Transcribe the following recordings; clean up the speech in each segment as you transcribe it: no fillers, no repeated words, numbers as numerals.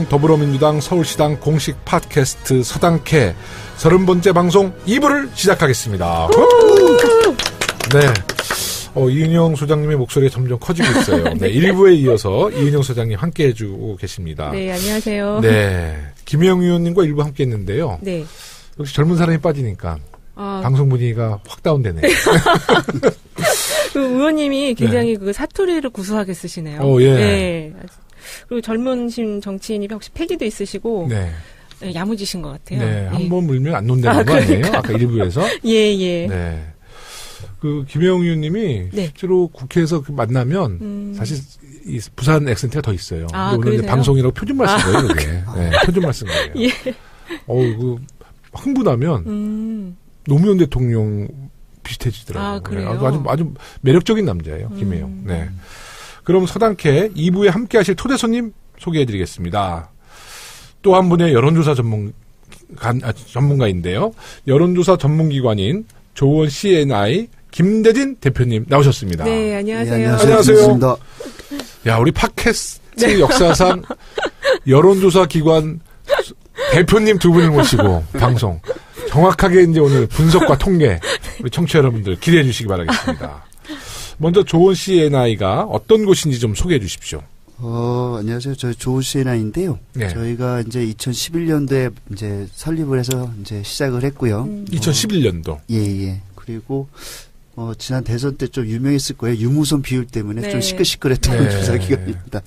더불어민주당 서울시당 공식 팟캐스트 서당캐 30번째 방송 2부를 시작하겠습니다. 네. 이은영 소장님의 목소리가 점점 커지고 있어요. 네. 1부에 이어서 이은영 소장님 함께 해주고 계십니다. 네, 안녕하세요. 네. 김혜영 의원님과 1부 함께 했는데요. 네. 역시 젊은 사람이 빠지니까 방송 분위기가 확 다운되네요. 그 의원님이 굉장히 그 사투리를 구수하게 쓰시네요. 예. 네. 그리고 젊은신 정치인이 혹시 패기도 있으시고 네. 네, 야무지신 것 같아요. 네. 한 번 물면 안 논다는 거 아니에요? 아까 1부에서? 예. 네. 그 김혜영 의원님이 네. 실제로 국회에서 만나면 사실 이 부산 액센트가 더 있어요. 오늘 이제 방송이라고 표준말 쓴 거예요, 그게. 네, 표준말 쓴 거예요. 예. 그 흥분하면 노무현 대통령 비슷해지더라고요. 그래요? 아주 매력적인 남자예요, 김혜영. 네. 그럼 서당캐 2부에 함께 하실 토대 손님 소개해드리겠습니다. 또 한 분의 여론조사 전문가인데요. 여론조사 전문기관인 조원 CNI 김대진 대표님 나오셨습니다. 네, 안녕하세요. 네, 안녕하세요. 야, 우리 팟캐스트 역사상 여론조사 기관 대표님 두 분을 모시고 방송 정확하게 이제 오늘 분석과 통계 우리 청취자 여러분들 기대해 주시기 바라겠습니다. 먼저 조원 CNI가 어떤 곳인지 좀 소개해 주십시오. 안녕하세요. 저희 조원 CNI인데요. 네. 저희가 이제 2011년도에 이제 설립을 해서 이제 시작을 했고요. 2011년도. 예. 그리고 지난 대선 때 좀 유명했을 거예요. 유무선 비율 때문에 네. 좀 시끌시끌했던 조사 기관입니다.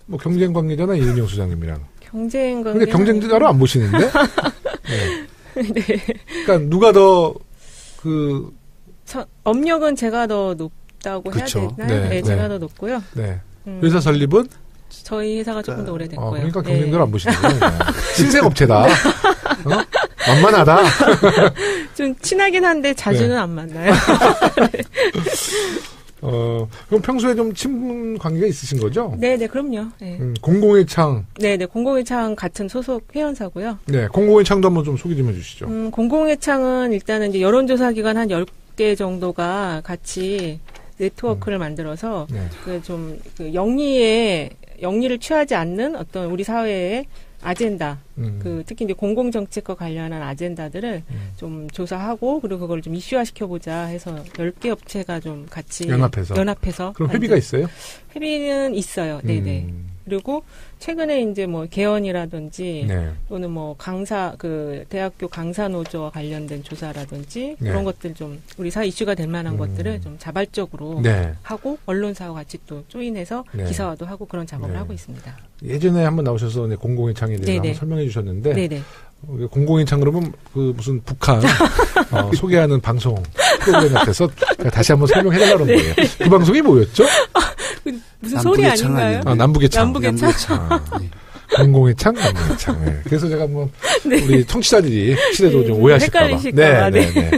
뭐 경쟁 관계잖아, 이은영 소장님이랑. 경쟁 관계. 근데 경쟁자로 안 보시는데? 네. 네. 그러니까 누가 더 업력은 제가 더 높다고 그쵸. 해야 되나요? 네. 제가 더 높고요. 네. 회사 설립은? 저희 회사가 조금 더 오래됐고요. 그러니까 경쟁자로 안 보시는구나. 신생업체다. 만만하다. 좀 친하긴 한데 자주는 안 만나요. 그럼 평소에 좀 친분 관계가 있으신 거죠? 네, 그럼요. 네. 공공의 창. 네, 공공의 창 같은 소속 회원사고요. 네, 공공의 창도 한번 좀 소개 좀 해주시죠. 공공의 창은 일단은 이제 여론조사 기관 한 10개 정도가 같이 네트워크를 만들어서 그 영리를 취하지 않는 어떤 우리 사회의 아젠다, 특히 이제 공공정책과 관련한 아젠다들을 좀 조사하고, 그리고 그걸 좀 이슈화 시켜보자 해서 10개 업체가 좀 같이 연합해서. 그럼 회비가 있어요? 회비는 있어요. 네네. 그리고 최근에 이제 뭐 개헌이라든지 또는 뭐 대학교 강사 노조와 관련된 조사라든지 그런 것들 좀 우리 사회 이슈가 될 만한 것들을 좀 자발적으로 하고 언론사와 같이 또 조인해서 기사화도 하고 그런 작업을 하고 있습니다. 예전에 한번 나오셔서 공공의 창에 대해서 한번 설명해 주셨는데 공공의 창 그러면 그 무슨 북한 소개하는 방송 프로그램 같아서 다시 한번 설명해 달라는 거예요. 그 방송이 뭐였죠? 무슨 소리 아닌가요? 남북의 창. 공공의 창, 남북의 창. 네. 그래서 제가 한번 우리 청취자들이 혹시라도 좀 오해하실까 봐. 네.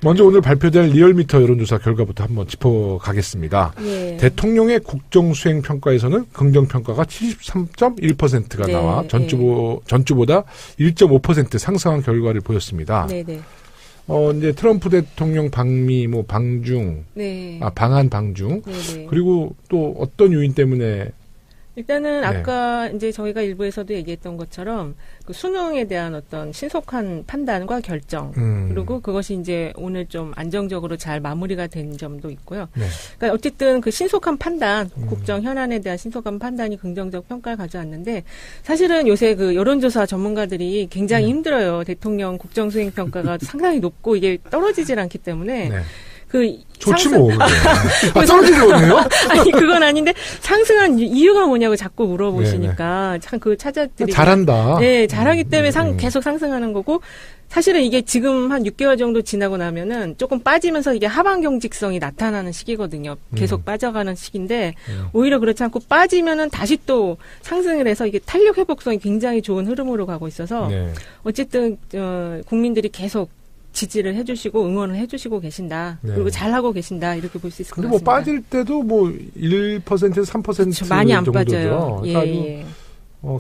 먼저 오늘 발표될 리얼미터 여론조사 결과부터 한번 짚어가겠습니다. 대통령의 국정수행 평가에서는 긍정평가가 73.1%가 나와 전주보다 1.5% 상승한 결과를 보였습니다. 이제 트럼프 대통령 방미, 방중, 방한 방중, 그리고 또 어떤 요인 때문에 일단은 아까 이제 저희가 일부에서도 얘기했던 것처럼 그 수능에 대한 어떤 신속한 판단과 결정, 그리고 그것이 이제 오늘 좀 안정적으로 잘 마무리가 된 점도 있고요. 그러니까 어쨌든 그 신속한 판단, 국정 현안에 대한 신속한 판단이 긍정적 평가를 가져왔는데, 사실은 요새 그 여론조사 전문가들이 굉장히 힘들어요. 대통령 국정 수행 평가가 상당히 높고 이게 떨어지질 않기 때문에. 좋지 뭐. 떨어지려네요? 아니, 그건 아닌데, 상승한 이유가 뭐냐고 자꾸 물어보시니까, 참 찾아드리고. 잘한다. 네, 잘하기 때문에 계속 상승하는 거고, 사실은 이게 지금 한 6개월 정도 지나고 나면은 조금 빠지면서 이게 하방 경직성이 나타나는 시기거든요. 계속 빠져가는 시기인데, 오히려 그렇지 않고 빠지면은 다시 또 상승을 해서 이게 탄력 회복성이 굉장히 좋은 흐름으로 가고 있어서, 어쨌든, 국민들이 계속 지지를 해주시고 응원을 해주시고 계신다. 그리고 잘하고 계신다. 이렇게 볼 수 있을 것 같습니다. 근데 빠질 때도 1%에서 3% 그렇죠. 많이 안 정도죠. 빠져요. 그러니까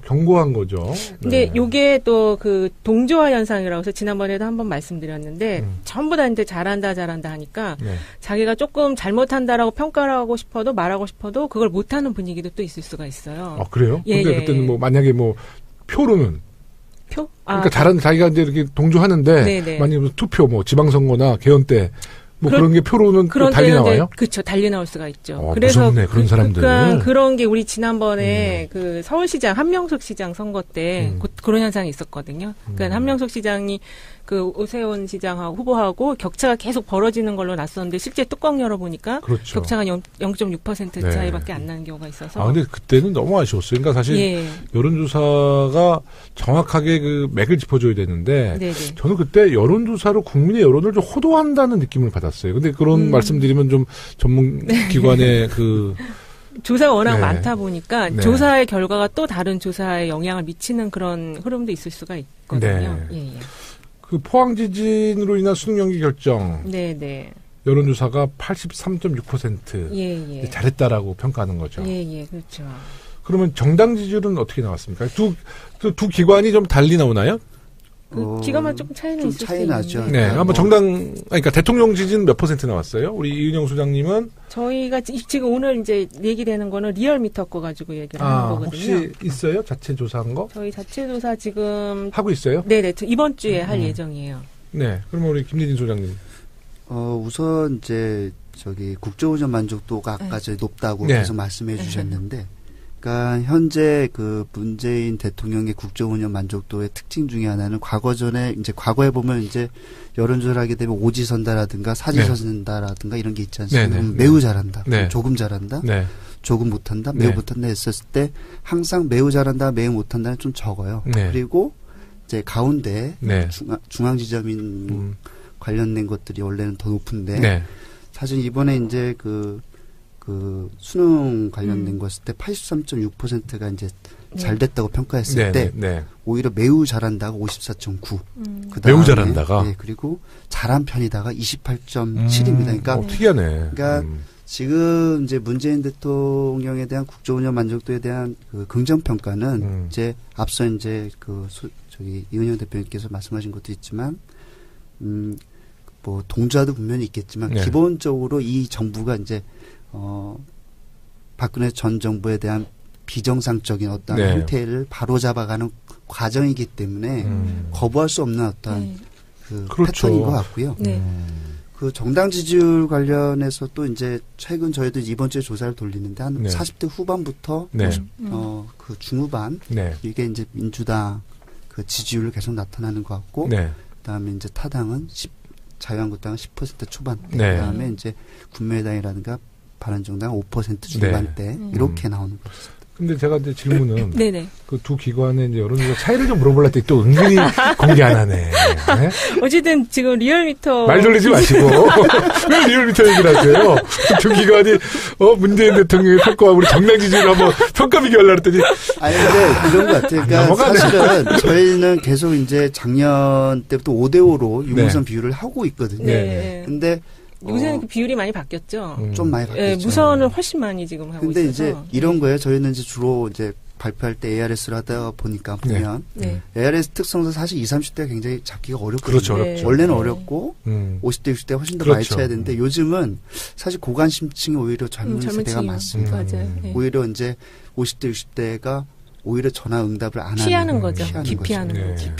견고한 거죠. 근데 요게 또 그 동조화 현상이라고 해서 지난번에도 한번 말씀드렸는데 전부 다 이제 잘한다 하니까 자기가 조금 잘못한다라고 평가를 하고 싶어도 말하고 싶어도 그걸 못하는 분위기도 또 있을 수가 있어요. 그래요? 근데 그때는 뭐 만약에 뭐 표로는 그러니까 잘하는 자기가 이제 이렇게 동조하는데 만약에 투표 뭐 지방선거나 개헌 때 뭐 그런 게 표로는 또 달리 나와요? 그렇죠. 달리 나올 수가 있죠. 그래서 무섭네, 그런 사람들은. 그런 게 우리 지난번에 그 서울시장 한명숙 시장 선거 때 그런 현상이 있었거든요. 그러니까 한명숙 시장이 그 오세훈 시장하고 후보하고 격차가 계속 벌어지는 걸로 났었는데 실제 뚜껑 열어보니까 그렇죠. 격차가 0.6% 차이밖에 안 나는 경우가 있어서. 근데 그때는 너무 아쉬웠어요. 그러니까 사실 여론조사가 정확하게 그 맥을 짚어줘야 되는데 저는 그때 여론조사로 국민의 여론을 좀 호도한다는 느낌을 받았어요. 근데 그런 말씀드리면 좀 전문기관의 그 조사가 워낙 많다 보니까 조사의 결과가 또 다른 조사에 영향을 미치는 그런 흐름도 있을 수가 있거든요. 그 포항 지진으로 인한 수능 연기 결정. 여론조사가 83.6% 잘했다라고 평가하는 거죠. 그렇죠. 그러면 정당 지지율은 어떻게 나왔습니까? 두 기관이 좀 달리 나오나요? 그 기관만 조금 차이는 있을 차이 나죠. 네, 한번 그러니까 대통령 지지는 몇 % 나왔어요? 우리 이은영 소장님은 저희가 지금 오늘 이제 얘기되는 거는 리얼미터 거 가지고 얘기를 하는 거거든요. 혹시 있어요? 자체 조사한 거? 저희 자체 조사 지금 하고 있어요? 네네, 이번 주에 할 예정이에요. 네, 그러면 우리 김예진 소장님. 우선 이제 국정운영 만족도가 아까 높다고 계속 말씀해 주셨는데. 그러니까 현재 그 문재인 대통령의 국정운영 만족도의 특징 중에 하나는 과거에 보면 이제 여론조사를 하게 되면 오지선다라든가 사지선다라든가 이런 게 있지 않습니까? 매우 잘한다, 조금 잘한다, 조금 못한다, 매우 못한다 했었을 때 항상 매우 잘한다, 매우 못한다는 좀 적어요. 그리고 이제 가운데 중앙 지점인 관련된 것들이 원래는 더 높은데 사실 이번에 이제 그 수능 관련된 거 했을 때 83.6%가 이제 잘 됐다고 평가했을 때 오히려 매우 잘한다가 54.9. 매우 잘한다가 그리고 잘한 편이다가 28.7입니다. 그러니까 특이하네. 그러니까 지금 이제 문재인 대통령에 대한 국정운영 만족도에 대한 그 긍정 평가는 이제 앞서 이제 이은영 대표님께서 말씀하신 것도 있지만 뭐 동조화도 분명히 있겠지만 기본적으로 이 정부가 이제 박근혜 전 정부에 대한 비정상적인 어떤 형태를 바로잡아가는 과정이기 때문에 거부할 수 없는 어떤 패턴인 것 같고요. 그 정당 지지율 관련해서 또 이제 최근 저희도 이번 주에 조사를 돌리는데 한 40대 후반부터 그 중후반 이게 이제 민주당 그 지지율을 계속 나타나는 것 같고 그다음에 이제 타당은 자유한국당은 10% 초반대 그다음에 이제 국민의당이라든가 바른정당 5% 중반대 이렇게 나오는 거죠. 근데 제가 이제 질문은 그 두 기관의 이제 여론조사 차이를 좀 물어볼라 했더니 또 은근히 공개 안 하네. 어쨌든 지금 리얼미터 말 돌리지 마시고 왜 리얼미터 얘기를 하세요? 두 기관이 문재인 대통령의 평가와 우리 정당 지지율 한번 평가 비교하려고 했더니 근데 이런 것 같아요. 그러니까 사실은 저희는 계속 이제 작년 때부터 5대5로 유무선 비율을 하고 있거든요. 근데 요새는 그 비율이 많이 바뀌었죠. 좀 많이 바뀌었죠. 무선을 훨씬 많이 지금 하고 있어서. 근데 이제 이런 거예요. 저희는 이제 주로 이제 발표할 때 ARS를 하다 보니까 보면 ARS 특성도 사실 20, 30대가 굉장히 잡기가 어렵거든요. 그렇죠, 어렵죠. 원래는 어렵고 50대, 60대가 훨씬 더 많이 쳐야 되는데 요즘은 사실 고관심층이 오히려 젊은 세대가 많습니다. 오히려 이제 50대, 60대가 오히려 전화 응답을 안 피하는 하는 거죠. 기피하는 거죠.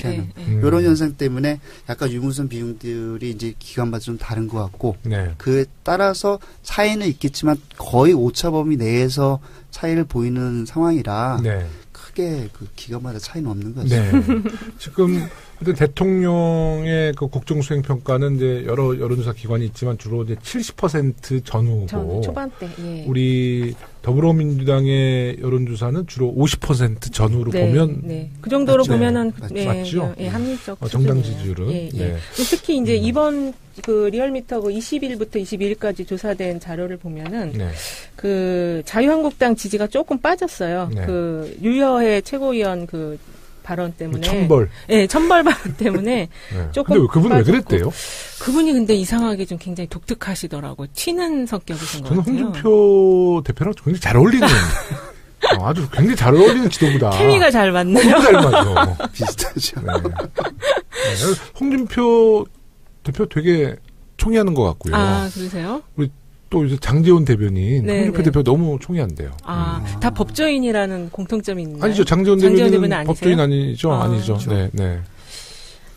이런 현상 때문에 약간 유무선 비용들이 이제 기간마다 좀 다른 것 같고 그에 따라서 차이는 있겠지만 거의 오차 범위 내에서 차이를 보이는 상황이라 크게 그 기간마다 차이는 없는 것 같습니다. 지금 대통령의 그 국정수행 평가는 이제 여러 여론조사 기관이 있지만 주로 이제 70% 전후고 초반대. 우리 더불어민주당의 여론조사는 주로 50% 전후로 보면 그 정도로 보면은 맞죠? 합리적 정당 지지율은 특히 이제 이번 그 리얼미터 그 20일부터 22일까지 조사된 자료를 보면은 그 자유한국당 지지가 조금 빠졌어요. 그 유여해 최고위원 그 발언 때문에. 천벌. 천벌 발언 때문에 조금. 근데 그분 왜 그랬대요? 그분이 근데 이상하게 좀 굉장히 독특하시더라고요. 튀는 성격이신 것 같아요. 저는 홍준표 대표랑 굉장히 잘 어울리는. 아주 굉장히 잘 어울리는 지도부다. 케미가 잘 맞네요. 너무 잘 맞아. 비슷하죠. 네. 홍준표 대표 되게 총애하는 것 같고요. 아, 그러세요? 우리 또 이제 장제원 대변인, 네네. 홍준표 대표 너무 총애한대요. 다 법조인이라는 공통점이 있나요? 아니죠. 장제원 대변인은 법조인 아니죠. 아니죠. 그렇죠. 네, 네.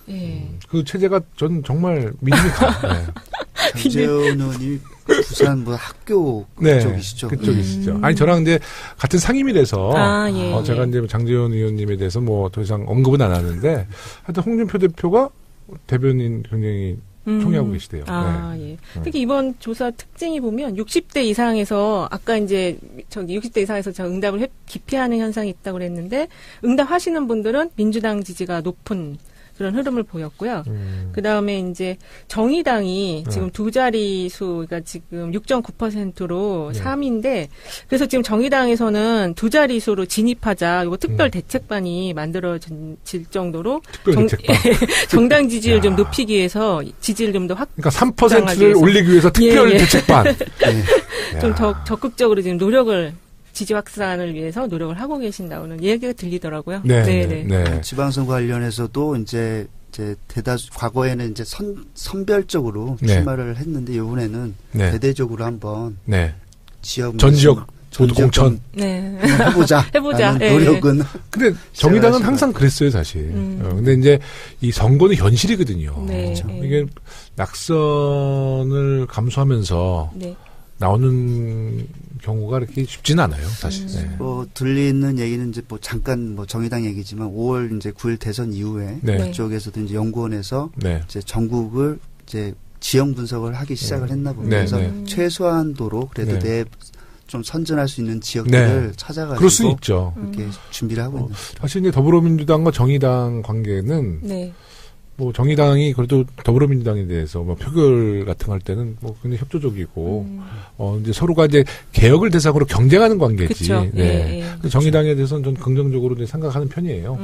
예. 그 체제가 전 정말 밋밋한. 네. 장제원 의원이 부산 뭐 학교 그쪽이시죠. 그쪽이시죠. 아니 저랑 이제 같은 상임위라서 예, 제가 이제 장제원 의원님에 대해서 뭐 더 이상 언급은 안 하는데 하여튼 홍준표 대표가 대변인 굉장히 총애하고 계시대요. 예. 특히 이번 조사 특징이 보면 60대 이상에서 아까 이제 저기 60대 이상에서 저 응답을 기피하는 현상이 있다고 그랬는데 응답하시는 분들은 민주당 지지가 높은 그런 흐름을 보였고요. 그 다음에 이제 정의당이 지금 두 자릿수, 그러니까 지금 6.9%로 3위인데, 그래서 지금 정의당에서는 두 자릿수로 진입하자, 이거 특별 대책반이 만들어질 정도로 정당 지지를 좀 높이기 위해서 지지를 좀 더 그러니까 3%를 올리기 위해서 특별 대책반. 좀 더 적극적으로 지금 노력을 지지 확산을 위해서 노력을 하고 계신다고는 얘기가 들리더라고요. 네. 지방선거 관련해서도 이제 대다수 과거에는 이제 선별적으로 출마를 했는데 이번에는 대대적으로 한번 지역 전 지역 모두 공천 해보자. 노력은. 근데 정의당은 항상 그랬어요, 사실. 근데 이제 이 선거는 현실이거든요. 이게 낙선을 감수하면서. 나오는 경우가 그렇게 쉽지는 않아요, 사실. 들리는 얘기는 이제 잠깐 정의당 얘기지만 5월 이제 9일 대선 이후에 그쪽에서도 이제 연구원에서 이제 전국을 이제 지형 분석을 하기 시작을 했나 봅니다. 그래서 최소한도로 그래도 좀 선전할 수 있는 지역들을 찾아가지고 그럴 수 있죠. 이렇게 준비를 하고 있는. 사실 이제 더불어민주당과 정의당 관계는 뭐 정의당이 그래도 더불어민주당에 대해서 뭐 표결 같은 거 할 때는 뭐 굉장히 협조적이고 이제 서로가 이제 개혁을 대상으로 경쟁하는 관계지. 정의당에 대해서는 전 긍정적으로 이제 생각하는 편이에요.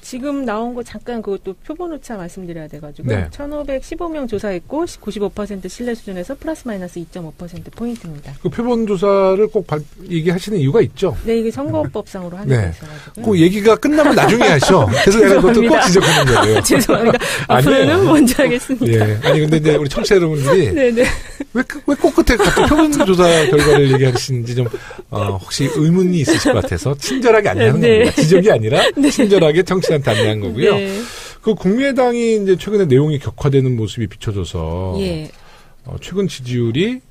지금 나온 거 잠깐 그것도 표본 오차 말씀드려야 돼가지고 1,515명 조사했고 95% 신뢰 수준에서 플러스 마이너스 2.5% 포인트입니다. 그 표본 조사를 꼭 얘기하시는 이유가 있죠? 네, 이게 선거법상으로 하는 거 있어가지고. 그 얘기가 끝나면 나중에 하셔. 그래서 내가 그것도 꼭 지적하는 거예요. 죄송합니다. 앞으로는 먼저 하겠습니다. 아니 근데 이제 우리 청취자 여러분들이 왜 꼭 끝에 갑자기 표본 조사 결과를 얘기하시는지 좀 혹시 의문이 있으실 것 같아서 친절하게 안내하는 겁니다. 지적이 아니라 친절하게 청취자한테 안내한 거고요. 그 국민의당이 이제 최근에 내용이 격화되는 모습이 비춰져서 최근 지지율이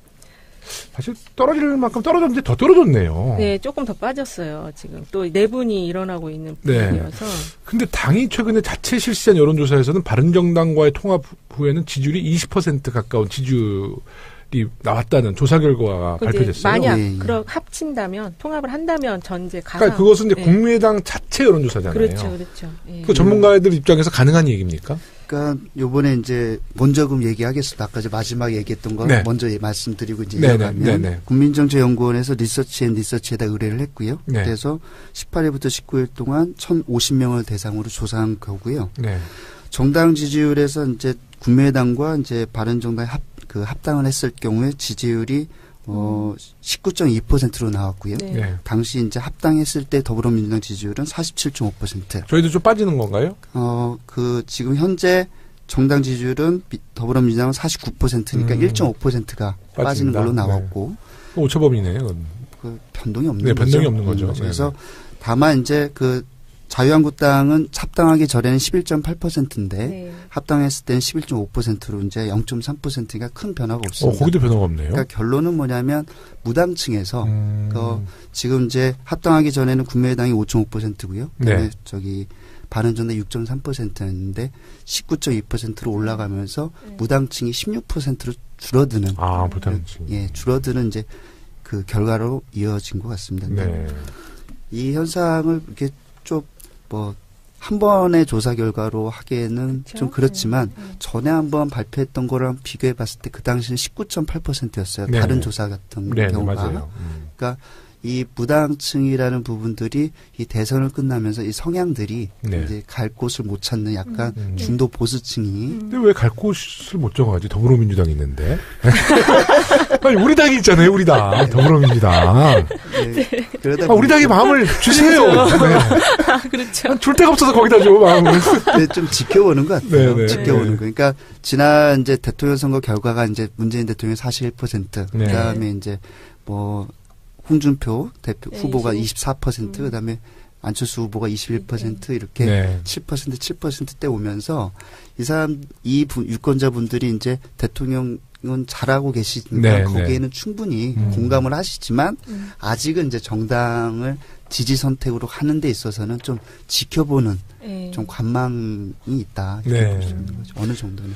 사실 떨어질 만큼 떨어졌는데 더 떨어졌네요. 네, 조금 더 빠졌어요. 지금 또 내분이 일어나고 있는 분위기여서. 근데 당이 최근에 자체 실시한 여론조사에서는 바른정당과의 통합 후에는 지지율이 20% 가까운 지지율이 나왔다는 조사 결과가 발표됐어요. 만약 합친다면 통합을 한다면 전제 가상. 그러니까 그것은 이제 국민의당 자체 여론조사잖아요. 그렇죠. 그 전문가들 입장에서 가능한 얘기입니까? 그러니까 요번에 이제 먼저 그럼 얘기하겠습니다. 아까 마지막 얘기했던 거 먼저 말씀드리고 이제 이어가면 국민정책연구원에서 리서치에다 의뢰를 했고요. 그래서 18일부터 19일 동안 1,050명을 대상으로 조사한 거고요. 정당 지지율에서 이제 국민의당과 이제 바른정당이 합당을 했을 경우에 지지율이 19.2%로 나왔고요. 당시 이제 합당했을 때 더불어민주당 지지율은 47.5%. 저희도 좀 빠지는 건가요? 지금 현재 정당 지지율은 더불어민주당은 49%니까 1.5%가 빠지는 걸로 나왔고. 오차범위네요. 그 변동이 없는 거죠. 변동이 없는 거죠. 그래서 다만 이제 자유한국당은 합당하기 전에는 11.8%인데 합당했을 때는 11.5%로 이제 0.3%가 큰 변화가 없습니다. 거기도 변화가 없네요. 그러니까 결론은 뭐냐면 무당층에서 지금 이제 합당하기 전에는 국민의당이 5.5%고요. 그다음에 바른정당 6.3%였는데 19.2%로 올라가면서 무당층이 16%로 줄어드는. 무당층. 줄어드는 이제 그 결과로 이어진 것 같습니다. 이 현상을 이렇게 좀 한 번의 조사 결과로 하기에는 좀 그렇지만 전에 한번 발표했던 거랑 비교해 봤을 때 그 당시는 19.8%였어요. 다른 조사 같은 경우가. 그러니까 이 무당층이라는 부분들이 이 대선을 끝나면서 이 성향들이 네. 이제 갈 곳을 못 찾는 약간 중도 보수층이. 근데 왜 갈 곳을 못 정하지? 더불어민주당이 있는데. 아니, 우리 당이 있잖아요, 우리 당. 더불어민주당. 네. 그러다 우리 당이 마음을 주세요. 그렇죠. 네. 그렇죠. 줄 데가 없어서 거기다 줘, 마음을. 네, 좀 지켜보는 것 같아요. 네네. 지켜보는 거. 그러니까 지난 이제 대통령 선거 결과가 이제 문재인 대통령 41%, 네. 그다음에 이제 뭐 홍준표 대표 후보가 24%, 그다음에 안철수 후보가 21% 이렇게 네. 7%대 오면서 이 유권자분들이 이제 대통령은 잘하고 계시니까 네, 거기에는 네. 충분히 공감을 하시지만 아직은 이제 정당을 지지 선택으로 하는 데 있어서는 좀 지켜보는 좀 관망이 있다. 이렇게 볼 수 있는 거죠. 어느 정도는.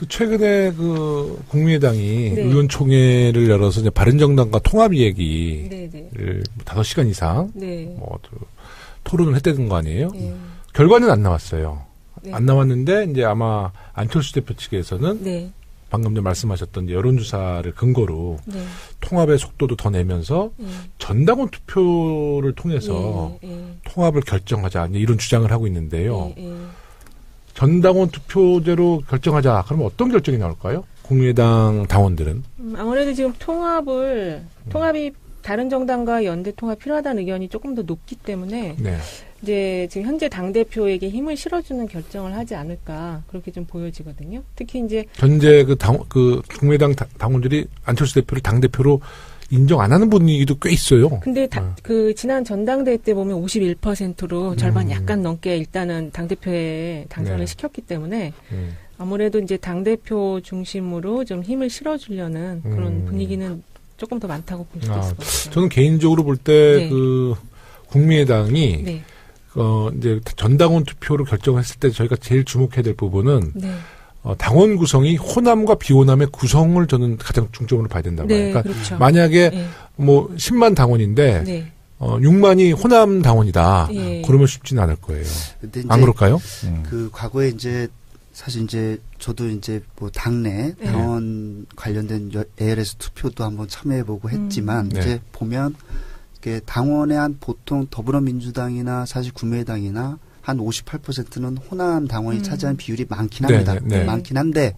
최근에 그 국민의당이 네. 의원총회를 열어서 이제 바른정당과 통합 얘기를 네, 네. 5시간 이상 네. 뭐 토론을 했다는 거 아니에요? 네. 결과는 안 나왔어요. 네. 안 나왔는데 이제 아마 안철수 대표 측에서는 네. 방금 전 말씀하셨던 여론조사를 근거로 네. 통합의 속도도 더 내면서 전당원 투표를 통해서 통합을 결정하자 이런 주장을 하고 있는데요. 전당원 투표제로 결정하자. 그러면 어떤 결정이 나올까요? 국민의당 당원들은? 아무래도 지금 통합이 다른 정당과 연대 통합 필요하다는 의견이 조금 더 높기 때문에 네. 이제 지금 현재 당대표에게 힘을 실어주는 결정을 하지 않을까 그렇게 좀 보여지거든요. 특히 이제 현재 그 국민의당 당원들이 안철수 대표를 당대표로 인정 안 하는 분위기도 꽤 있어요. 근데 그 지난 전당대회 때 보면 51%로 절반 약간 넘게 일단은 당대표에 당선을 네. 시켰기 때문에 아무래도 이제 당대표 중심으로 좀 힘을 실어주려는 그런 분위기는 조금 더 많다고 볼 수 있을 것 같아요. 저는 개인적으로 볼 때 그 네. 국민의당이 네. 이제 전당원 투표로 결정했을 때 저희가 제일 주목해야 될 부분은 네. 당원 구성이 호남과 비호남의 구성을 저는 가장 중점으로 봐야 된다고 봐요. 네, 그러니까 그렇죠. 만약에 네. 뭐 10만 당원인데 네. 6만이 호남 당원이다. 네. 그러면 쉽지는 않을 거예요. 안 그럴까요? 그 과거에 이제 사실 이제 저도 이제 뭐 당내 당원 관련된 ALS 투표도 한번 참여해보고 했지만 이제 보면 이게 당원의 한 보통 더불어민주당이나 사실 국민의당이나 한 58%는 호남 당원이 차지하는 비율이 많긴 합니다. 많긴 한데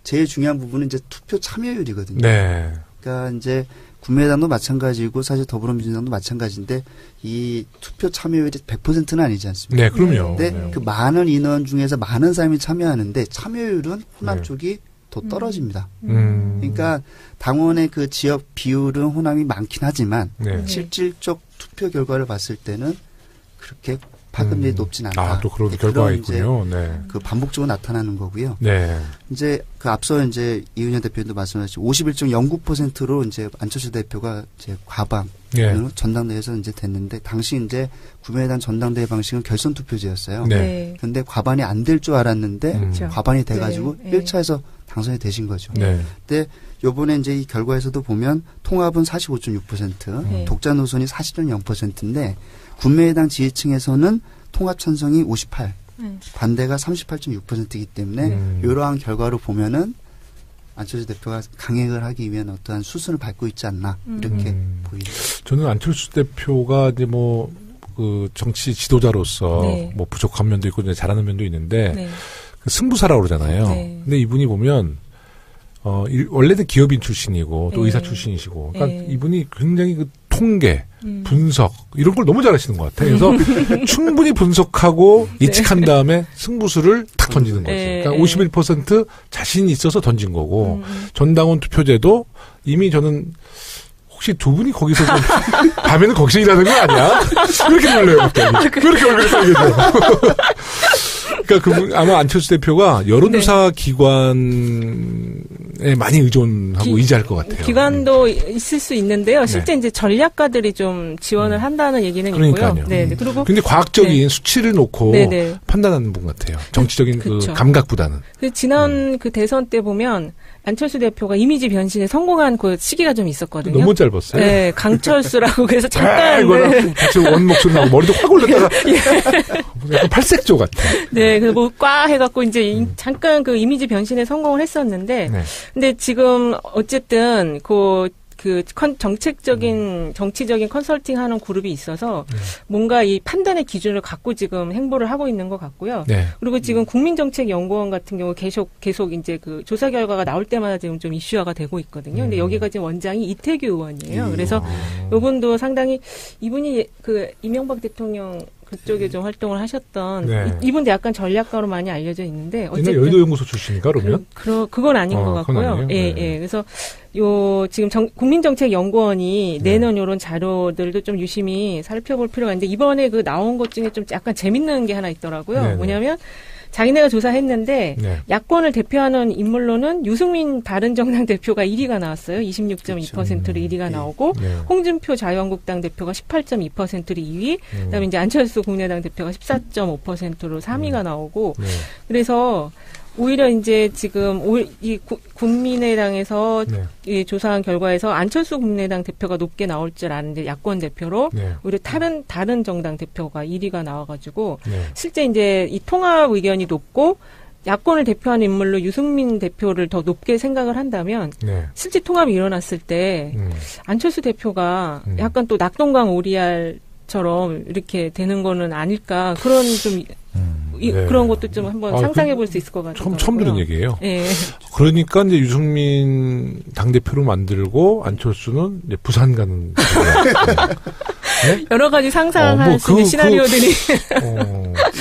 제일 중요한 부분은 이제 투표 참여율이거든요. 네. 그러니까 이제 국민의당도 마찬가지고 사실 더불어민주당도 마찬가지인데 이 투표 참여율이 100%는 아니지 않습니까? 네, 그럼요. 근데 그 많은 인원 중에서 많은 사람이 참여하는데 참여율은 호남 쪽이 더 떨어집니다. 그러니까 당원의 그 지역 비율은 호남이 많긴 하지만 실질적 투표 결과를 봤을 때는 그렇게 파급력이 높진 않다. 또 그런 결과가 있군요. 네. 그 반복적으로 나타나는 거고요. 네. 이제 그 앞서 이제 이은현 대표님도 말씀하셨죠. 51.09%로 이제 안철수 대표가 이제 과방 전당대회에서 이제 됐는데 당시 이제 국민의당 전당대회 방식은 결선 투표제였어요. 네. 그런데 과반이 안 될 줄 알았는데 과반이 돼가지고 1차에서 당선이 되신 거죠. 네. 근데 요번에 이제 이 결과에서도 보면 통합은 45.6%, 독자 노선이 40.0%인데 국민의당 지지층에서는 통합 찬성이 58, 반대가 38.6%이기 때문에 이러한 결과로 보면은 안철수 대표가 강행을 하기 위한 어떠한 수순을 밟고 있지 않나 이렇게 보입니다. 저는 안철수 대표가 이제 뭐 그 정치 지도자로서 뭐 부족한 면도 있고 이제 잘하는 면도 있는데 그 승부사라고 그러잖아요. 근데 이분이 보면 원래는 기업인 출신이고 또 의사 출신이시고 그러니까 이분이 굉장히 그 통계, 분석 이런 걸 너무 잘하시는 것 같아요. 그래서 충분히 분석하고 예측한 다음에 승부수를 탁 던지는 거죠. 그러니까 51% 자신이 있어서 던진 거고 전당원 투표제도 이미 저는 혹시 두 분이 거기서 좀 밤에는 거기서 일하는 거 아니야? 왜 이렇게 놀래요, 갑자기? 왜 이렇게 얼굴이 빨개져요? 그러니까 아마 안철수 대표가 여론조사 기관에 많이 의존하고 의지할 것 같아요. 기관도 있을 수 있는데요. 실제 이제 전략가들이 좀 지원을 한다는 얘기는 그러니까요. 있고요. 네. 그리고 근데 과학적인 수치를 놓고 판단하는 분 같아요. 정치적인 그 감각보다는. 지난 그 대선 때 보면 안철수 대표가 이미지 변신에 성공한 그 시기가 좀 있었거든요. 너무 짧았어요. 네, 강철수라고 그래서 잠깐 같이 원목소리 나고 머리도 확 올렸다가 약간 팔색조 같아. 네, 그 뭐 꽉 해갖고 이제 잠깐 그 이미지 변신에 성공을 했었는데, 근데 지금 어쨌든 그 그 정치적인 컨설팅하는 그룹이 있어서 뭔가 이 판단의 기준을 갖고 지금 행보를 하고 있는 것 같고요. 네. 그리고 지금 국민정책연구원 같은 경우 계속 이제 그 조사 결과가 나올 때마다 지금 좀 이슈화가 되고 있거든요. 근데 여기가 지금 원장이 이태규 의원이에요. 그래서 이분도 상당히 이분이 그 이명박 대통령 그쪽에 좀 활동을 하셨던 네. 이분도 약간 전략가로 많이 알려져 있는데 어쨌든 여의도 연구소 출신인가 그러면? 그건 아닌 것 같고요. 예, 네. 예. 그래서 지금 국민정책연구원이 내놓은 이런 자료들도 좀 유심히 살펴볼 필요가 있는데 이번에 그 나온 것 중에 좀 약간 재밌는 게 하나 있더라고요. 네네. 뭐냐면 자기네가 조사했는데 네. 야권을 대표하는 인물로는 유승민 바른정당 대표가 1위가 나왔어요. 26.2%로 1위가 나오고 네. 홍준표 자유한국당 대표가 18.2%로 2위 그다음에 이제 안철수 국민의당 대표가 14.5%로 3위가 나오고 그래서 오히려 이제 지금 이 국민의당에서 네. 이 조사한 결과에서 안철수 국민의당 대표가 높게 나올 줄 아는데 야권 대표로 네. 오히려 다른 정당 대표가 1위가 나와가지고 네. 실제 이제 이 통합 의견이 높고 야권을 대표하는 인물로 유승민 대표를 더 높게 생각을 한다면 네. 실제 통합이 일어났을 때 안철수 대표가 약간 또 낙동강 오리알처럼 이렇게 되는 거는 아닐까 그런 좀 네. 그런 것도 좀 한번 상상해 볼 수 있을 것 같아요. 처음 들은 얘기예요. 네. 그러니까 이제 유승민 당대표로 만들고 안철수는 이제 부산 가는. 네? 여러 가지 상상할 수 있는 시나리오들이.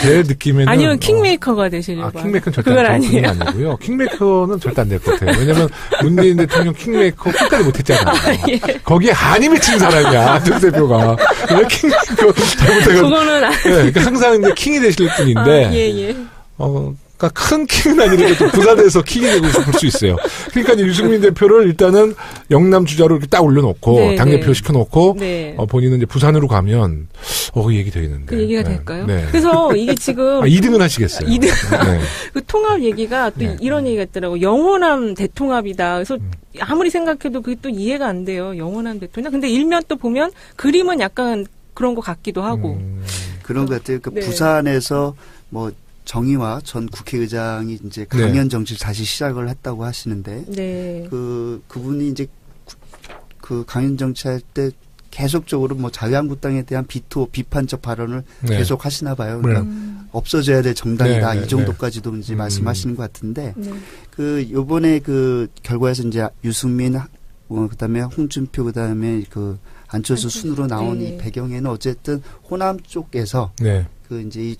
제 느낌에는. 아니면 킹메이커가 되시려고. 킹메이커는 절대 아니고요. 킹메이커는 절대 안 될 것 같아요. 왜냐면 문재인 대통령 킹메이커 끝까지 못했잖아요. 예. 거기에 한이 맺힌 사람이야, 안철수 대표가. 왜 킹메이커 잘못해가지고. 그거는 네, 그러니까 항상 이제 킹이 되실 분인데. 예. 그러니까 큰 킹은 아니라도 또 부산에서 킹이 되고 싶을 수 있어요. 그러니까 이제 유승민 대표를 일단은 영남 주자로 이렇게 딱 올려놓고 네, 당대표 네. 시켜놓고 네. 본인은 이제 부산으로 가면 그 얘기 되겠는데. 그 얘기가 될까요? 네. 그래서 이게 지금 2등은 하시겠어요. 2등. 네. 그 통합 얘기가 또 이런 얘기가 있더라고. 영원한 대통합이다. 그래서 아무리 생각해도 그게 또 이해가 안 돼요. 영원한 대통합. 근데 일면 또 보면 그림은 약간 그런 것 같기도 하고. 그런 것 같아요. 그 부산에서 뭐 정의화 전 국회의장이 이제 강연 정치를 다시 시작을 했다고 하시는데, 그분이 이제 그 강연 정치할 때 계속적으로 뭐 자유한국당에 대한 비판적 발언을 계속 하시나 봐요. 그러니까 없어져야 될 정당이다 이 정도까지도 이제 말씀하시는 것 같은데, 그 요번에 그 결과에서 이제 유승민, 그다음에 홍준표, 그다음에 그 안철수 순으로 나온 이 배경에는 어쨌든 호남 쪽에서 그 이제 이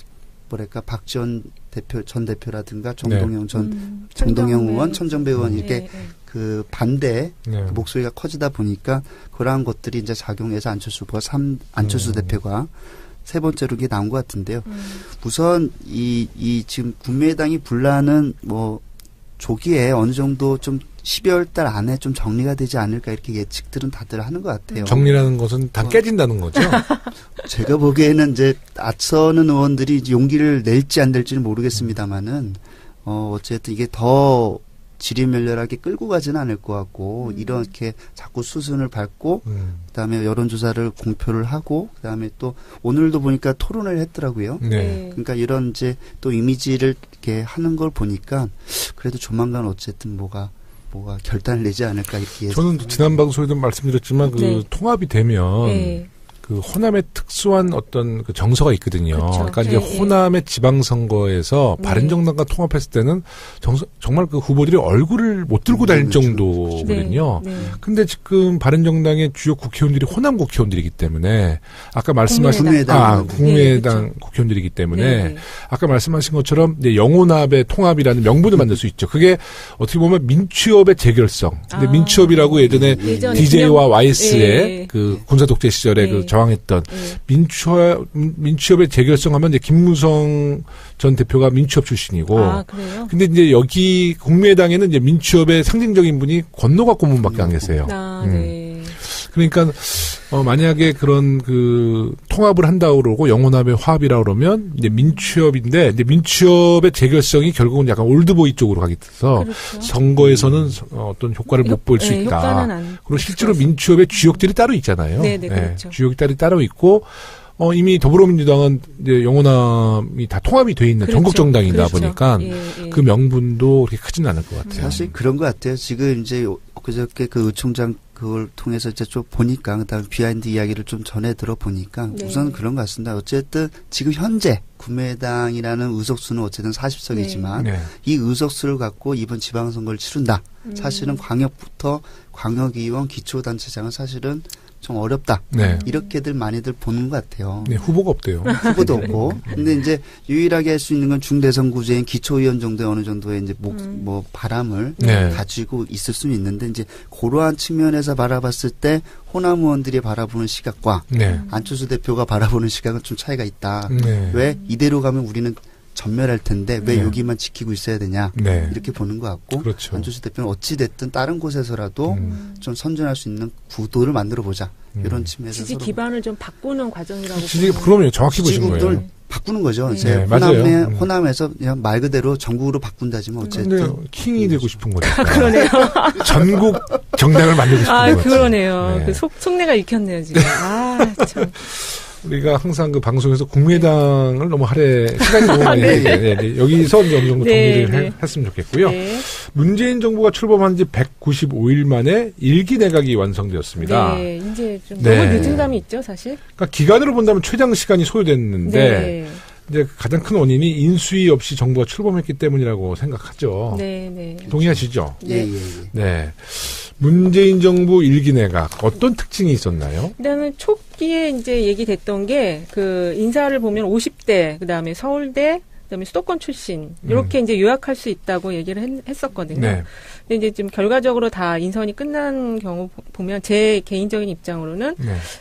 뭐랄까 박지원 전 대표라든가 정동영 정동영 의원, 천정배 의원 이렇게 그 반대 그 목소리가 커지다 보니까 그러한 것들이 이제 작용해서 안철수 대표가 세 번째로 이게 나온 것 같은데요. 우선 이 지금 국민의당이 분란은 뭐 조기에 어느 정도 좀 12월 달 안에 좀 정리가 되지 않을까 이렇게 예측들은 다들 하는 것 같아요. 정리라는 것은 다 깨진다는 거죠? 제가 보기에는 이제 앞서는 의원들이 용기를 낼지 안 낼지는 모르겠습니다만은 어쨌든 이게 더 지리멸렬하게 끌고 가지는 않을 것 같고 이렇게 자꾸 수순을 밟고 그다음에 여론조사를 공표를 하고 그다음에 또 오늘도 보니까 토론을 했더라고요. 그러니까 이런 이제 또 이미지를 이렇게 하는 걸 보니까 그래도 조만간 어쨌든 뭐가 결단을 내지 않을까 이렇게. 저는 지난 방송에도 말씀드렸지만 그 통합이 되면 그 호남의 특수한 어떤 그 정서가 있거든요. 그렇죠. 그러니까 이제 호남의 지방선거에서 바른정당과 통합했을 때는 정말 그 후보들이 얼굴을 못 들고 다닐 정도거든요. 근데 지금 바른정당의 주요 국회의원들이 호남 국회의원들이기 때문에 아까 말씀하신 국민의당 국회의원들이기 때문에 아까 말씀하신 것처럼 이제 영혼합의 통합이라는 명분을 만들 수 있죠. 그게 어떻게 보면 민취업의 재결성. 근데 민취업이라고 예전에 DJ와 YS의 그 군사 독재 시절에 그 저항했던 민취업의 재결성하면 이제 김무성 전 대표가 민취업 출신이고, 그래요? 근데 이제 여기 국민의당에는 이제 민취업의 상징적인 분이 권노갑 고문밖에 안 계세요. 그러니까 만약에 그런 그 통합을 한다고 그러고 영혼합의 화합이라고 그러면 이제 민취업인데 이제 민취업의 재결성이 결국은 약간 올드보이 쪽으로 가게 돼서 선거에서는 어떤 효과를 못 볼 수 있다. 그리고 실제로 민취업의 주역들이 따로 있잖아요. 그렇죠. 주역들이 따로 있고 이미 더불어민주당은 이제 영호남이 다 통합이 돼 있는 그렇죠. 전국 정당이다 그렇죠. 보니까 그 명분도 그렇게 크지는 않을 것 같아요. 사실 그런 것 같아요. 지금 이제 그저께 그 의총장 그걸 통해서 이제 좀 보니까 그다음에 비하인드 이야기를 좀 전해 들어 보니까 우선 그런 것 같습니다. 어쨌든 지금 현재 국민의당이라는 의석수는 어쨌든 40석이지만 이 의석수를 갖고 이번 지방선거를 치른다. 사실은 광역부터 광역의원, 기초단체장은 사실은 좀 어렵다. 이렇게들 많이들 보는 것 같아요. 네, 후보가 없대요. 후보도 없고. 근데 이제 유일하게 할 수 있는 건 중대선 구제인 기초의원 정도의 어느 정도의 이제 뭐 바람을 가지고 있을 수는 있는데 이제 그러한 측면에서 바라봤을 때 호남 의원들이 바라보는 시각과 안철수 대표가 바라보는 시각은 좀 차이가 있다. 왜 이대로 가면 우리는 전멸할 텐데 왜 여기만 지키고 있어야 되냐 이렇게 보는 것 같고 그렇죠. 안철수 대표는 어찌 됐든 다른 곳에서라도 좀 선전할 수 있는 구도를 만들어 보자 이런 측면에서 지지 기반을 좀 바꾸는 과정이라고 그러면 정확히 보신 거예요. 바꾸는 거죠. 맞아요. 호남에서 그냥 말 그대로 전국으로 바꾼다지만 어쨌든 킹이 되고 싶은 거죠. 그러네요. 전국 정당을 만들고 싶은 거죠. 그러네요. 그 속내가 읽혔네요 지금. 참. 우리가 항상 그 방송에서 국민의당을 너무 시간이 너무 많이 했는데 여기서 이제 어느 정도 정리를 했으면 좋겠고요. 문재인 정부가 출범한 지 195일 만에 1기 내각이 완성되었습니다. 네, 이제 좀 너무 늦은 감이 있죠, 사실. 그러니까 기간으로 본다면 최장 시간이 소요됐는데 이제 가장 큰 원인이 인수위 없이 정부가 출범했기 때문이라고 생각하죠. 네. 동의하시죠? 네. 문재인 정부 1기 내각 어떤 특징이 있었나요? 일단은 초기에 이제 얘기됐던 게 그 인사를 보면 50대, 그다음에 서울대, 그다음에 수도권 출신 이렇게 이제 요약할 수 있다고 얘기를 했었거든요. 근데 이제 좀 결과적으로 다 인선이 끝난 경우 보면 제 개인적인 입장으로는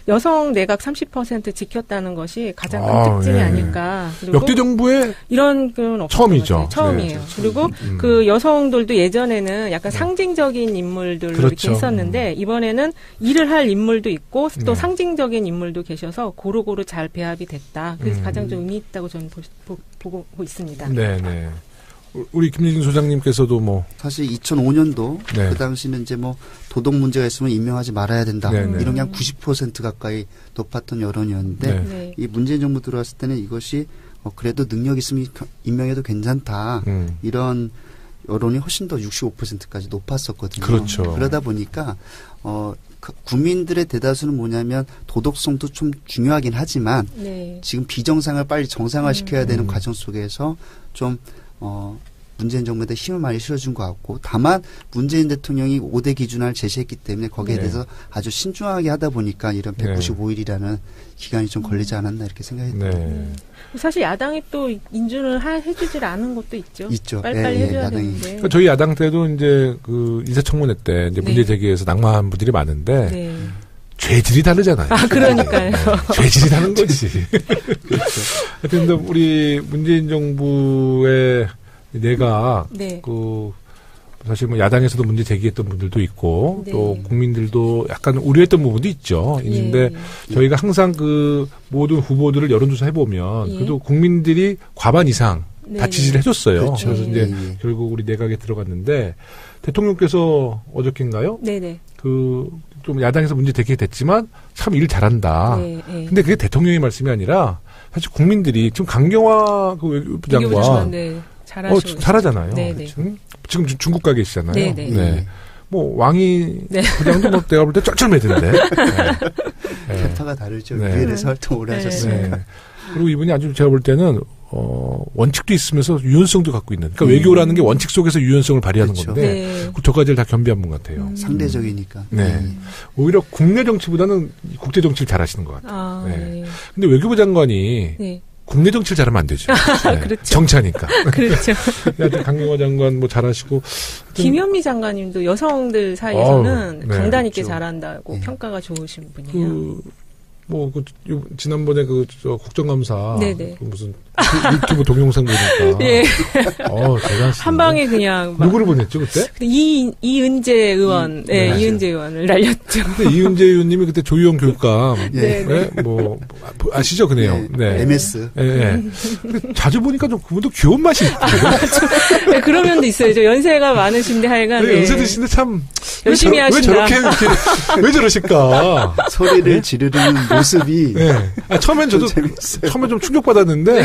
여성 내각 30% 지켰다는 것이 가장 큰 특징이 아닐까. 그리고 역대 정부의 이런 건 없었던 처음이죠. 처음이에요. 그리고 그 여성들도 예전에는 약간 상징적인 인물들로 이렇게 했었는데 이번에는 일을 할 인물도 있고 또 상징적인 인물도 계셔서 고루고루 잘 배합이 됐다. 그래서 가장 좀 의미 있다고 저는 보고 있습니다. 네네. 우리 김예진 소장님께서도 뭐 사실 2005년도 그 당시는 이제 뭐 도덕 문제가 있으면 임명하지 말아야 된다 이런 게 한 90% 가까이 높았던 여론이었는데 이 문재인 정부 들어왔을 때는 이것이 그래도 능력 있으면 임명해도 괜찮다 이런 여론이 훨씬 더 65%까지 높았었거든요. 그렇죠. 그러다 보니까 국민들의 대다수는 뭐냐면 도덕성도 좀 중요하긴 하지만 지금 비정상을 빨리 정상화시켜야 되는 과정 속에서 좀 문재인 정부에 대해 힘을 많이 실어준 것 같고 다만 문재인 대통령이 5대 기준을 제시했기 때문에 거기에 대해서 아주 신중하게 하다 보니까 이런 195일이라는 기간이 좀 걸리지 않았나 이렇게 생각이 듭니다. 사실 야당이 또 인준을 해주질 않은 것도 있죠. 있죠. 빨리빨리 해줘야 되는데. 그러니까 저희 야당 때도 이제 그 인사청문회 때 이제 문제 제기해서 낙마한 분들이 많은데 죄질이 다르잖아요. 그러니까요. 죄질이 다른 거지. 그렇죠. 하여튼 우리 문재인 정부의 내가 사실 뭐 야당에서도 문제 제기했던 분들도 있고 또 국민들도 약간 우려했던 부분도 있죠. 있는데 저희가 항상 그 모든 후보들을 여론조사 해보면 그래도 국민들이 과반 이상 다 지지를 해줬어요. 그렇죠. 그래서 이제 결국 우리 내각에 들어갔는데 대통령께서 어저께인가요? 좀 야당에서 문제 제기됐지만 참 일 잘한다. 근데 그게 대통령의 말씀이 아니라 사실 국민들이 지금 강경화 그 외교부 장관 잘하잖아요. 지금 중국 가 계시잖아요. 뭐 왕이 부장도 뭐 내가 볼 때 쩔쩔매던데. 캐파가 다르죠. 위에서 활동 오래 하셨으니까. 그리고 이분이 아주 제가 볼 때는 원칙도 있으면서 유연성도 갖고 있는. 그러니까 외교라는 게 원칙 속에서 유연성을 발휘하는 건데 그 두 가지를 다 겸비한 분 같아요. 상대적이니까. 오히려 국내 정치보다는 국제 정치를 잘하시는 것 같아요. 근데 외교부 장관이 국내 정치를 잘하면 안 되죠. 그렇죠. 정치하니까. 그렇죠. 하여튼 강경화 장관 뭐 잘하시고. 김현미 장관님도 여성들 사이에서는 강단 있게 잘한다고 평가가 좋으신 분이에요. 지난번에 국정감사. 무슨 유튜브 동영상 보니까. 대단하시네. 한 방에 그냥. 누구를 보냈죠, 그때? 이은재 의원. 이은재 의원을 날렸죠. 근데 이은재 의원님이 그때 조희영 교육감. 아시죠, 그네요. MS. 자주 보니까 좀 그분도 귀여운 맛이 있거든요. 그런 면도 있어요. 연세가 많으신데 하여간. 연세 드신데 참 열심히 하신다. 왜 저러실까? 소리를 지르는 모습이. 네. 처음엔 저도 처음에 좀 충격받았는데.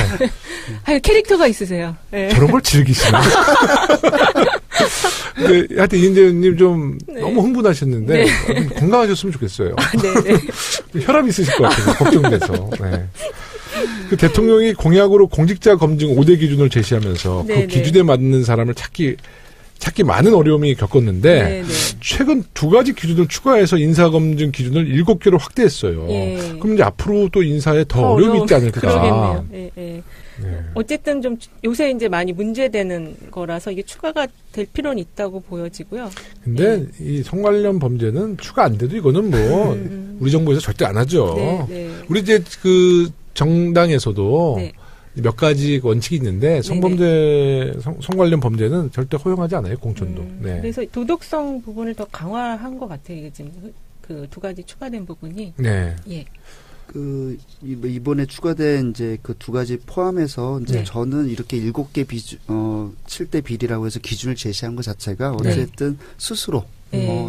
캐릭터가 있으세요. 네. 저런 걸 즐기시나? 근데 하여튼 이인재님 좀 너무 흥분하셨는데 좀 건강하셨으면 좋겠어요. 네네. 혈압 있으실 것 같아요. 걱정돼서. 네. 그 대통령이 공약으로 공직자 검증 5대 기준을 제시하면서 그 기준에 맞는 사람을 찾기 많은 어려움이 겪었는데 최근 2가지 기준을 추가해서 인사검증 기준을 7개로 확대했어요. 그럼 이제 앞으로 또 인사에 더 어려움이 있지 않을까. 그러겠네요. 어쨌든 좀 요새 이제 많이 문제되는 거라서 이게 추가가 될 필요는 있다고 보여지고요. 근데 이 성 관련 범죄는 추가 안 돼도 이거는 뭐 우리 정부에서 절대 안 하죠. 우리 이제 그 정당에서도 몇 가지 원칙이 있는데 성 관련 범죄는 절대 허용하지 않아요. 공천도. 그래서 도덕성 부분을 더 강화한 것 같아요. 이게 지금 그 2가지 추가된 부분이. 이번에 추가된 이제 그 2가지 포함해서 이제 저는 이렇게 7개 7대 비리라고 해서 기준을 제시한 것 자체가 어쨌든 스스로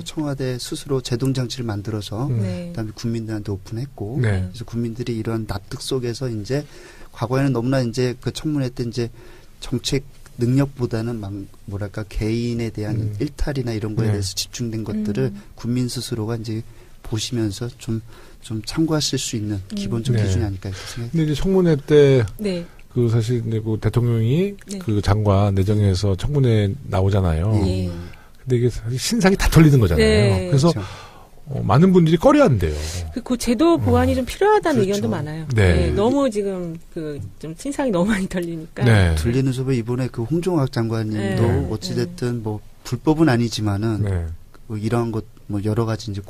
청와대 스스로 제동장치를 만들어서 그다음에 국민들한테 오픈했고 그래서 국민들이 이런 납득 속에서 이제 과거에는 너무나 이제 그 청문회 때 이제 정책 능력보다는 뭐랄까 개인에 대한 일탈이나 이런 거에 대해서 집중된 것들을 국민 스스로가 이제 보시면서 좀 참고하실 수 있는 기본적 기준이 아닐까 이렇게 생각합니다. 근데 이제 청문회 때 그 사실 그 대통령이 그 장관 내정에서 청문회 나오잖아요. 근데 이게 사실 신상이 다 털리는 거잖아요. 그래서 그렇죠. 많은 분들이 꺼려한대요. 그 제도 보완이 좀 필요하다는 의견도 많아요. 너무 지금 좀 신상이 너무 많이 털리니까. 들리는 소리 이번에 그 홍종학 장관님도 어찌됐든 뭐 불법은 아니지만은 뭐 이러한 것 뭐 여러 가지 이제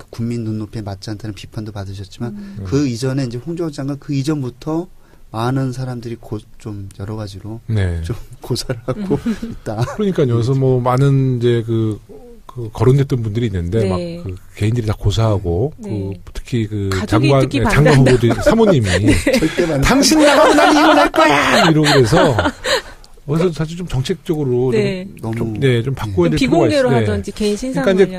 국민 눈높이에 맞지 않다는 비판도 받으셨지만 그 이전에 이제 홍종학 장관 그 이전부터 많은 사람들이 좀 여러 가지로 좀 고사를 하고 있다. 그러니까요. 그래서 뭐 많은 이제 그 거론됐던 분들이 있는데 막 그 개인들이 다 고사하고 특히 그 장관 후보들 사모님이 당신 나가면 난 이혼할 거야 이러고 그래서 그래서 사실 좀 정책적으로 좀 바꿔야 될 필요가 있어요. 비공개로 하든지 개인 신상 그러니까 이제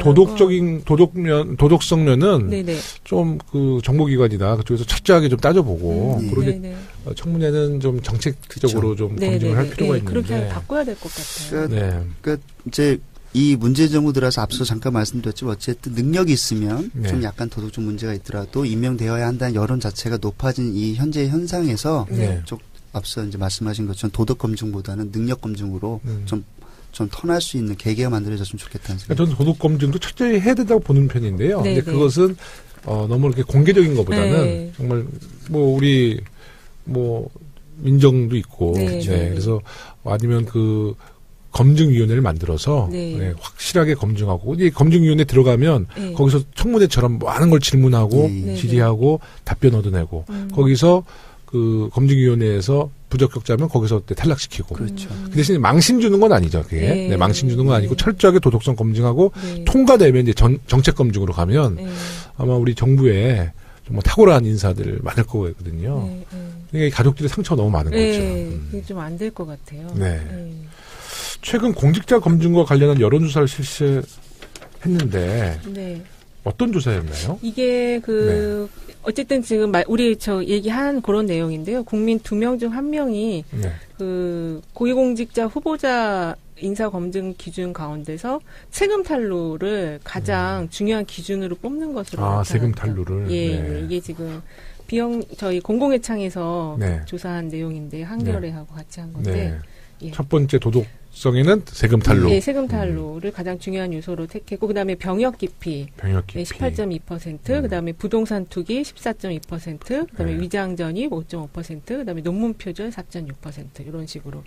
도덕성면은 좀 그 정보기관이나 그쪽에서 철저하게 좀 따져보고 그러게 청문회는 좀 정책적으로 좀 검증을 할 필요가 있는데 그렇게 바꿔야 될 것 같아요. 그러니까 이제 이 문재인 정부 들어서 앞서 잠깐 말씀드렸지만 어쨌든 능력이 있으면 좀 약간 도덕적 문제가 있더라도 임명되어야 한다는 여론 자체가 높아진 이 현재 현상에서 좀 앞서 이제 말씀하신 것처럼 도덕 검증보다는 능력 검증으로 좀 턴할 수 있는 계기가 만들어졌으면 좋겠다는 생각. 저는 도덕 검증도 철저히 해야 된다고 보는 편인데요. 근데 그것은 너무 이렇게 공개적인 것보다는 정말 뭐 우리 뭐 민정도 있고 그래서 아니면 그 검증위원회를 만들어서 확실하게 검증하고 이 검증위원회 들어가면 거기서 청문회처럼 많은 걸 질문하고 질의하고 답변 얻어내고 거기서 그 검증위원회에서 부적격자면 거기서 탈락시키고. 그렇죠. 그 대신에 망신 주는 건 아니죠. 그게 망신 주는 건 아니고 철저하게 도덕성 검증하고 통과되면 이제 정책 검증으로 가면 아마 우리 정부에 정말 탁월한 인사들 많을 거거든요. 그러니까 가족들의 상처가 너무 많은 거죠. 그게 좀 안 될 것 같아요. 최근 공직자 검증과 관련한 여론조사를 실시했는데 어떤 조사였나요? 이게 어쨌든 지금 우리 얘기한 그런 내용인데요. 국민 2명 중 1명이 그 고위공직자 후보자 인사검증 기준 가운데서 세금 탄로를 가장 중요한 기준으로 뽑는 것으로 나타났다. 세금 탄로를. 이게 지금 저희 공공의창에서 조사한 내용인데 한겨레하고 같이 한 건데 첫 번째 도덕성에는 세금 탄로. 세금 탄로를 가장 중요한 요소로 택했고 그다음에 병역 기피 18.2%, 그다음에 부동산 투기 14.2%, 그다음에 위장 전입 5.5%, 그다음에 논문 표절 4.6% 이런 식으로.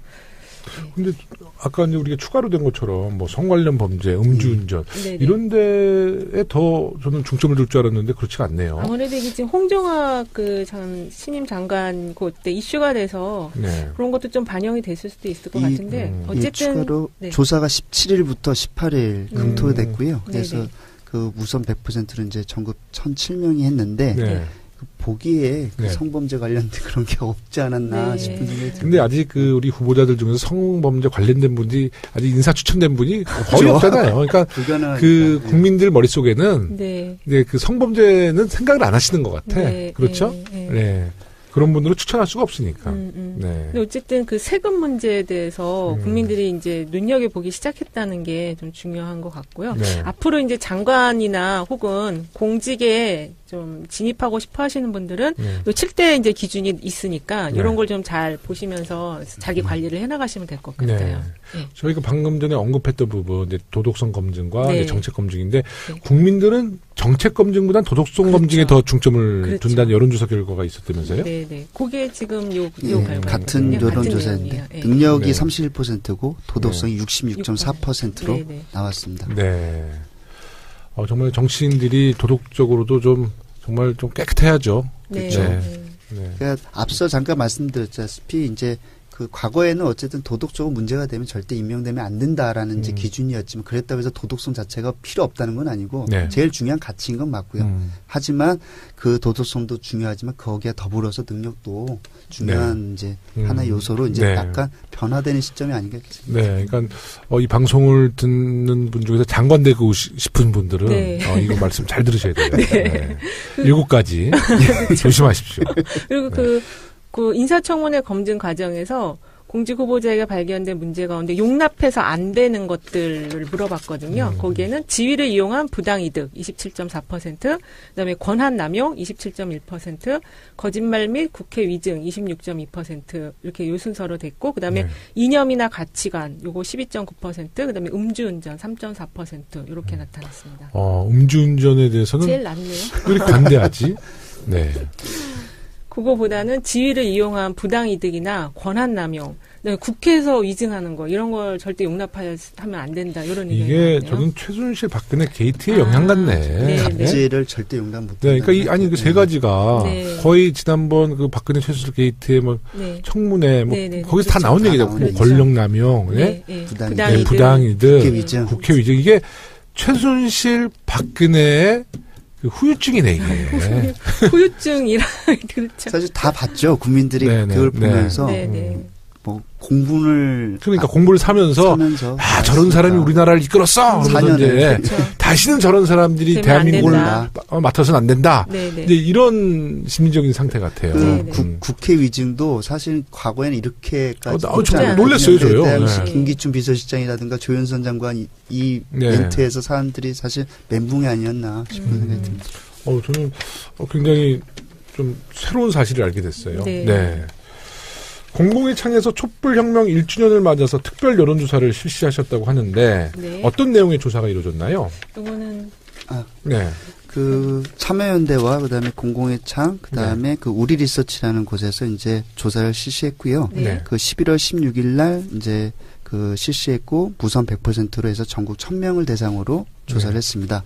근데 아까 이제 우리가 추가로 된 것처럼 뭐 성 관련 범죄, 음주운전 이런 데에 더 저는 중점을 둘 줄 알았는데 그렇지가 않네요. 아무래도 이게 지금 홍종학 전 신임 장관 그때 이슈가 돼서 그런 것도 좀 반영이 됐을 수도 있을 것 같은데 어쨌든 추가로 조사가 17일부터 18일 검토됐고요. 그래서 그 우선 100%는 이제 전국 1,007명이 했는데 보기에 그 성범죄 관련된 그런 게 없지 않았나 싶은 생각이 듭니다. 근데 아직 우리 후보자들 중에서 성범죄 관련된 분이 아직 인사 추천된 분이 거의 없잖아요. 그러니까 국민들 머릿속에는 이제 그 성범죄는 생각을 안 하시는 것 같아. 그렇죠? 네. 그런 분들은 추천할 수가 없으니까. 네. 근데 어쨌든 그 세금 문제에 대해서 국민들이 이제 눈여겨보기 시작했다는 게 좀 중요한 것 같고요. 네. 앞으로 이제 장관이나 혹은 공직에 좀 진입하고 싶어 하시는 분들은 요 7대 이제 기준이 있으니까 이런 걸 좀 잘 보시면서 자기 관리를 해나가시면 될 것 같아요. 네. 저희가 방금 전에 언급했던 부분, 이제 도덕성 검증과 이제 정책 검증인데 국민들은 정책 검증보다는 도덕성 검증에 더 중점을 둔다는 여론조사 결과가 있었다면서요? 네. 그게 지금 요 결과 같은 여론조사인데 능력이 31%고 도덕성이 66.4%로 나왔습니다. 네. 정말 정치인들이 도덕적으로도 정말 좀 깨끗해야죠. 그렇죠. 그러니까 앞서 잠깐 말씀드렸다시피 이제 그 과거에는 어쨌든 도덕적으로 문제가 되면 절대 임명되면 안 된다라는 이제 기준이었지만 그랬다고 해서 도덕성 자체가 필요 없다는 건 아니고 제일 중요한 가치인 건 맞고요. 하지만 그 도덕성도 중요하지만 거기에 더불어서 능력도 중요한 이제 하나의 요소로 이제 약간 변화되는 시점이 아닌가 싶습니다. 네, 그러니까 이 방송을 듣는 분 중에서 장관 되고 싶은 분들은 이거 말씀 잘 들으셔야 돼요. 7가지 조심하십시오. 그리고 그 인사청문회 검증 과정에서 공직 후보자에게 발견된 문제 가운데 용납해서 안 되는 것들을 물어봤거든요. 거기에는 지위를 이용한 부당이득 27.4%, 그다음에 권한 남용 27.1%, 거짓말 및 국회 위증 26.2% 이렇게 요 순서로 됐고, 그다음에 이념이나 가치관 요거 12.9%, 그다음에 음주운전 3.4% 이렇게 나타났습니다. 음주운전에 대해서는 제일 낮네요. 왜 이렇게 관대하지? 네. 그거보다는 지위를 이용한 부당이득이나 권한남용, 국회에서 위증하는 거 이런 걸 절대 용납하면 안 된다 이런 의견이 이게 저는 최순실 박근혜 게이트의 영향 같네. 갑질을 절대 용납 못. 네, 그러니까 그 세 가지가 거의 지난번 그 박근혜 최순실 게이트의 뭐 청문회 거기서 다 나온 얘기죠. 그렇죠. 권력남용, 부당이득, 국회 위증 이게 최순실 박근혜의 후유증이네, 이게. 후유증이라, 그렇죠. 사실 다 봤죠. 국민들이 그걸 보면서. 뭐, 공분을. 그러니까 공부를 사면서 저런 사람이 우리나라를 이끌었어! 그러면서 이제, 다시는 저런 사람들이 대한민국을 맡아서는 안 된다. 이제 이런 심리적인 상태 같아요. 국회 위증도 사실 과거에는 이렇게까지. 정말 놀랐어요, 저요. 김기춘 비서실장이라든가 조윤선 장관 이 멘트에서 사람들이 사실 멘붕이 아니었나 싶은 생각이 듭니다. 저는 굉장히 좀 새로운 사실을 알게 됐어요. 네. 공공의 창에서 촛불혁명 1주년을 맞아서 특별 여론조사를 실시하셨다고 하는데 어떤 내용의 조사가 이루어졌나요? 이거는 그 참여연대와 그다음에 공공의 창 그다음에 그 우리 리서치라는 곳에서 이제 조사를 실시했고요. 그 11월 16일 날 이제 그 실시했고 무선 100%로 해서 전국 1000명을 대상으로 조사를 했습니다.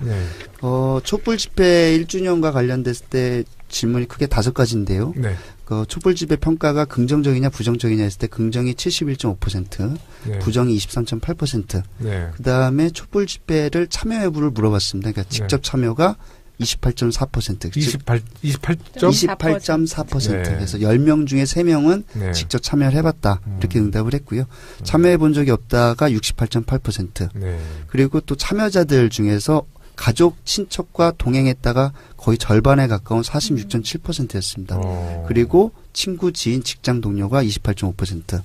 촛불 집회 1주년과 관련됐을 때 질문이 크게 5가지인데요. 그 촛불 집회 평가가 긍정적이냐 부정적이냐 했을 때 긍정이 71.5%, 부정이 23.8%. 그다음에 촛불 집회를 참여 여부를 물어봤습니다. 그러니까 직접 참여가 28.4%. 28.4%. 그래서 10명 중에 3명은 직접 참여를 해봤다. 이렇게 응답을 했고요. 참여해본 적이 없다가 68.8%. 그리고 또 참여자들 중에서 가족, 친척과 동행했다가 거의 절반에 가까운 46.7%였습니다. 그리고 친구, 지인, 직장 동료가 28.5%.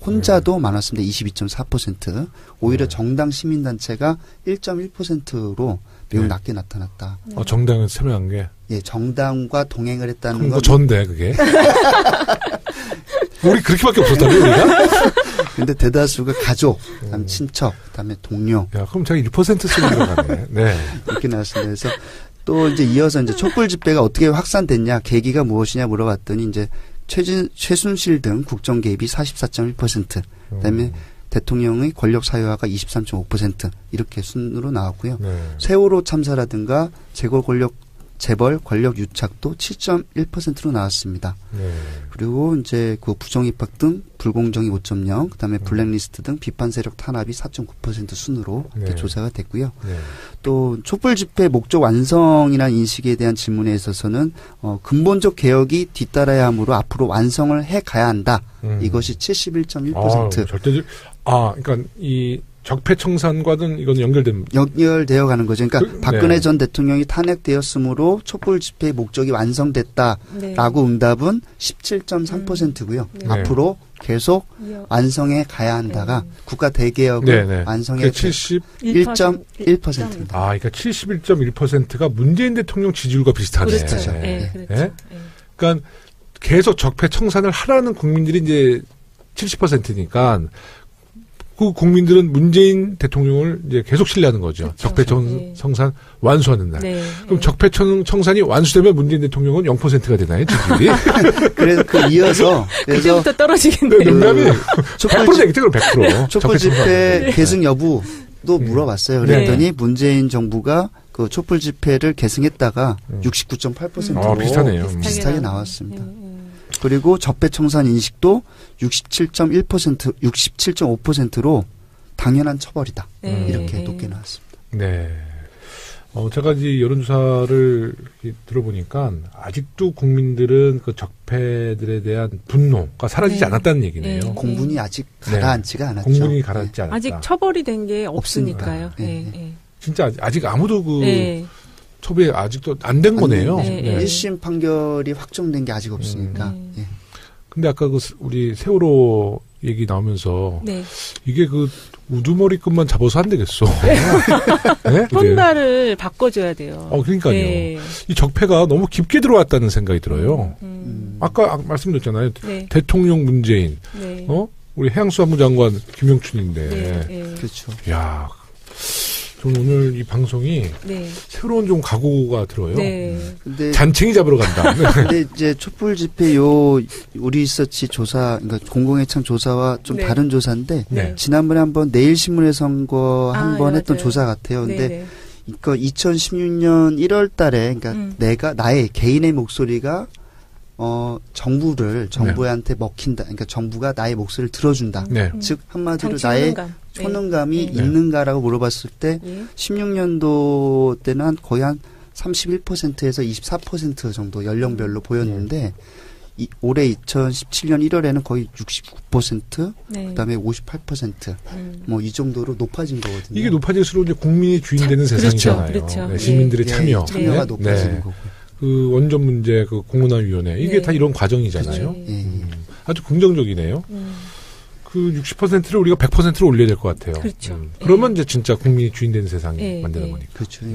혼자도 많았습니다. 22.4%. 오히려 정당 시민단체가 1.1%로 매우 낮게 나타났다. 정당은 참여한 게? 예, 정당과 동행을 했다는 건. 전데, 그게? 우리 그렇게밖에 없었다고요, 우리가? 근데 대다수가 가족, 그다음에 친척, 그다음에 동료. 야, 그럼 제가 1% 쓰는 들어가네. 네. 이렇게 나왔습니다. 그래서 또 이제 이어서 이제 촛불 집회가 어떻게 확산됐냐, 계기가 무엇이냐 물어봤더니 이제 최순실 등 국정 개입이 44.1%, 그다음에 대통령의 권력 사유화가 23.5% 이렇게 순으로 나왔고요. 세월호 참사라든가 재벌 권력 재벌 권력 유착도 7.1%로 나왔습니다. 그리고 이제 그 부정 입학 등 불공정이 5.0, 그다음에 블랙리스트 등 비판 세력 탄압이 4.9% 순으로 이렇게 조사가 됐고요. 또 촛불 집회 목적 완성이라는 인식에 대한 질문에 있어서는 근본적 개혁이 뒤따라야 하므로 앞으로 완성을 해 가야 한다. 이것이 71.1%. 그러니까 이 적폐청산과는 이건 연결되어 가는 거죠. 그러니까 박근혜 전 대통령이 탄핵되었으므로 촛불 집회의 목적이 완성됐다라고 응답은 17.3%고요. 앞으로 계속 완성해 가야 한다가 국가 대개혁을 완성해 71.1%입니다. 그러니까 71.1%가 문재인 대통령 지지율과 비슷하네. 그렇죠. 그렇죠. 그러니까 계속 적폐청산을 하라는 국민들이 이제 70%니까 그 국민들은 문재인 대통령을 이제 계속 신뢰하는 거죠. 그렇죠. 적폐청산 완수하는 날. 그럼 적폐청산이 완수되면 문재인 대통령은 0%가 되나요, 지지율이? 그래서 이어서 그때부터 떨어지겠네요. 농담이 100%겠죠, 그럼 100%. 촛불 집회 계승 여부도 물어봤어요. 그랬더니 문재인 정부가 그 촛불 집회를 계승했다가 69.8%로 비슷하네요. 비슷하게 나왔습니다. 그리고 적폐청산 인식도 67.1%, 67.5%로 당연한 처벌이다. 이렇게 높게 나왔습니다. 네. 제가 이 여론조사를 들어보니까 아직도 국민들은 그 적폐들에 대한 분노가 사라지지 않았다는 얘기네요. 공분이 아직 가라앉지가 않았죠. 공분이 가라앉지 않았다. 아직 처벌이 된 게 없으니까요. 진짜 아직 아무도 처벌이 아직도 안 된 거네요. 1심 판결이 확정된 게 아직 없으니까. 근데 아까 우리 세월호 얘기 나오면서 이게 그 우두머리끝만 잡아서 안 되겠어. 혼나를 바꿔줘야 돼요. 그러니까요. 이 적폐가 너무 깊게 들어왔다는 생각이 들어요. 아까 말씀드렸잖아요. 대통령 문재인, 우리 해양수산부 장관 김영춘인데. 그렇죠. 야. 저는 오늘 이 방송이 새로운 좀 각오가 들어요. 근데 잔챙이 잡으러 간다. 근데 이제 촛불 집회 우리 리서치 조사, 그러니까 공공의창 조사와 좀 다른 조사인데 지난번에 한번 내일신문의 선거 한번 했던 조사 같아요. 근데 그러니까 2016년 1월달에 그러니까 나의 개인의 목소리가 정부한테 먹힌다. 그러니까 정부가 나의 목소리를 들어준다. 즉 한마디로 나의 효능감이 있는가라고 물어봤을 때 16년도 때는 거의 한 31%에서 24% 정도 연령별로 보였는데 올해 2017년 1월에는 거의 69%, 그다음에 58%, 뭐 이 정도로 높아진 거거든요. 이게 높아질수록 이제 국민이 주인되는 세상이잖아요. 그렇죠. 시민들의 참여가 높아지는 거고. 그 원전 문제, 그 공론화위원회 이게 다 이런 과정이잖아요. 아주 긍정적이네요. 그 60%를 우리가 100%로 올려야 될 것 같아요. 그렇죠. 그러면 이제 진짜 국민이 주인되는 세상이 만드는 거니까. 그렇죠.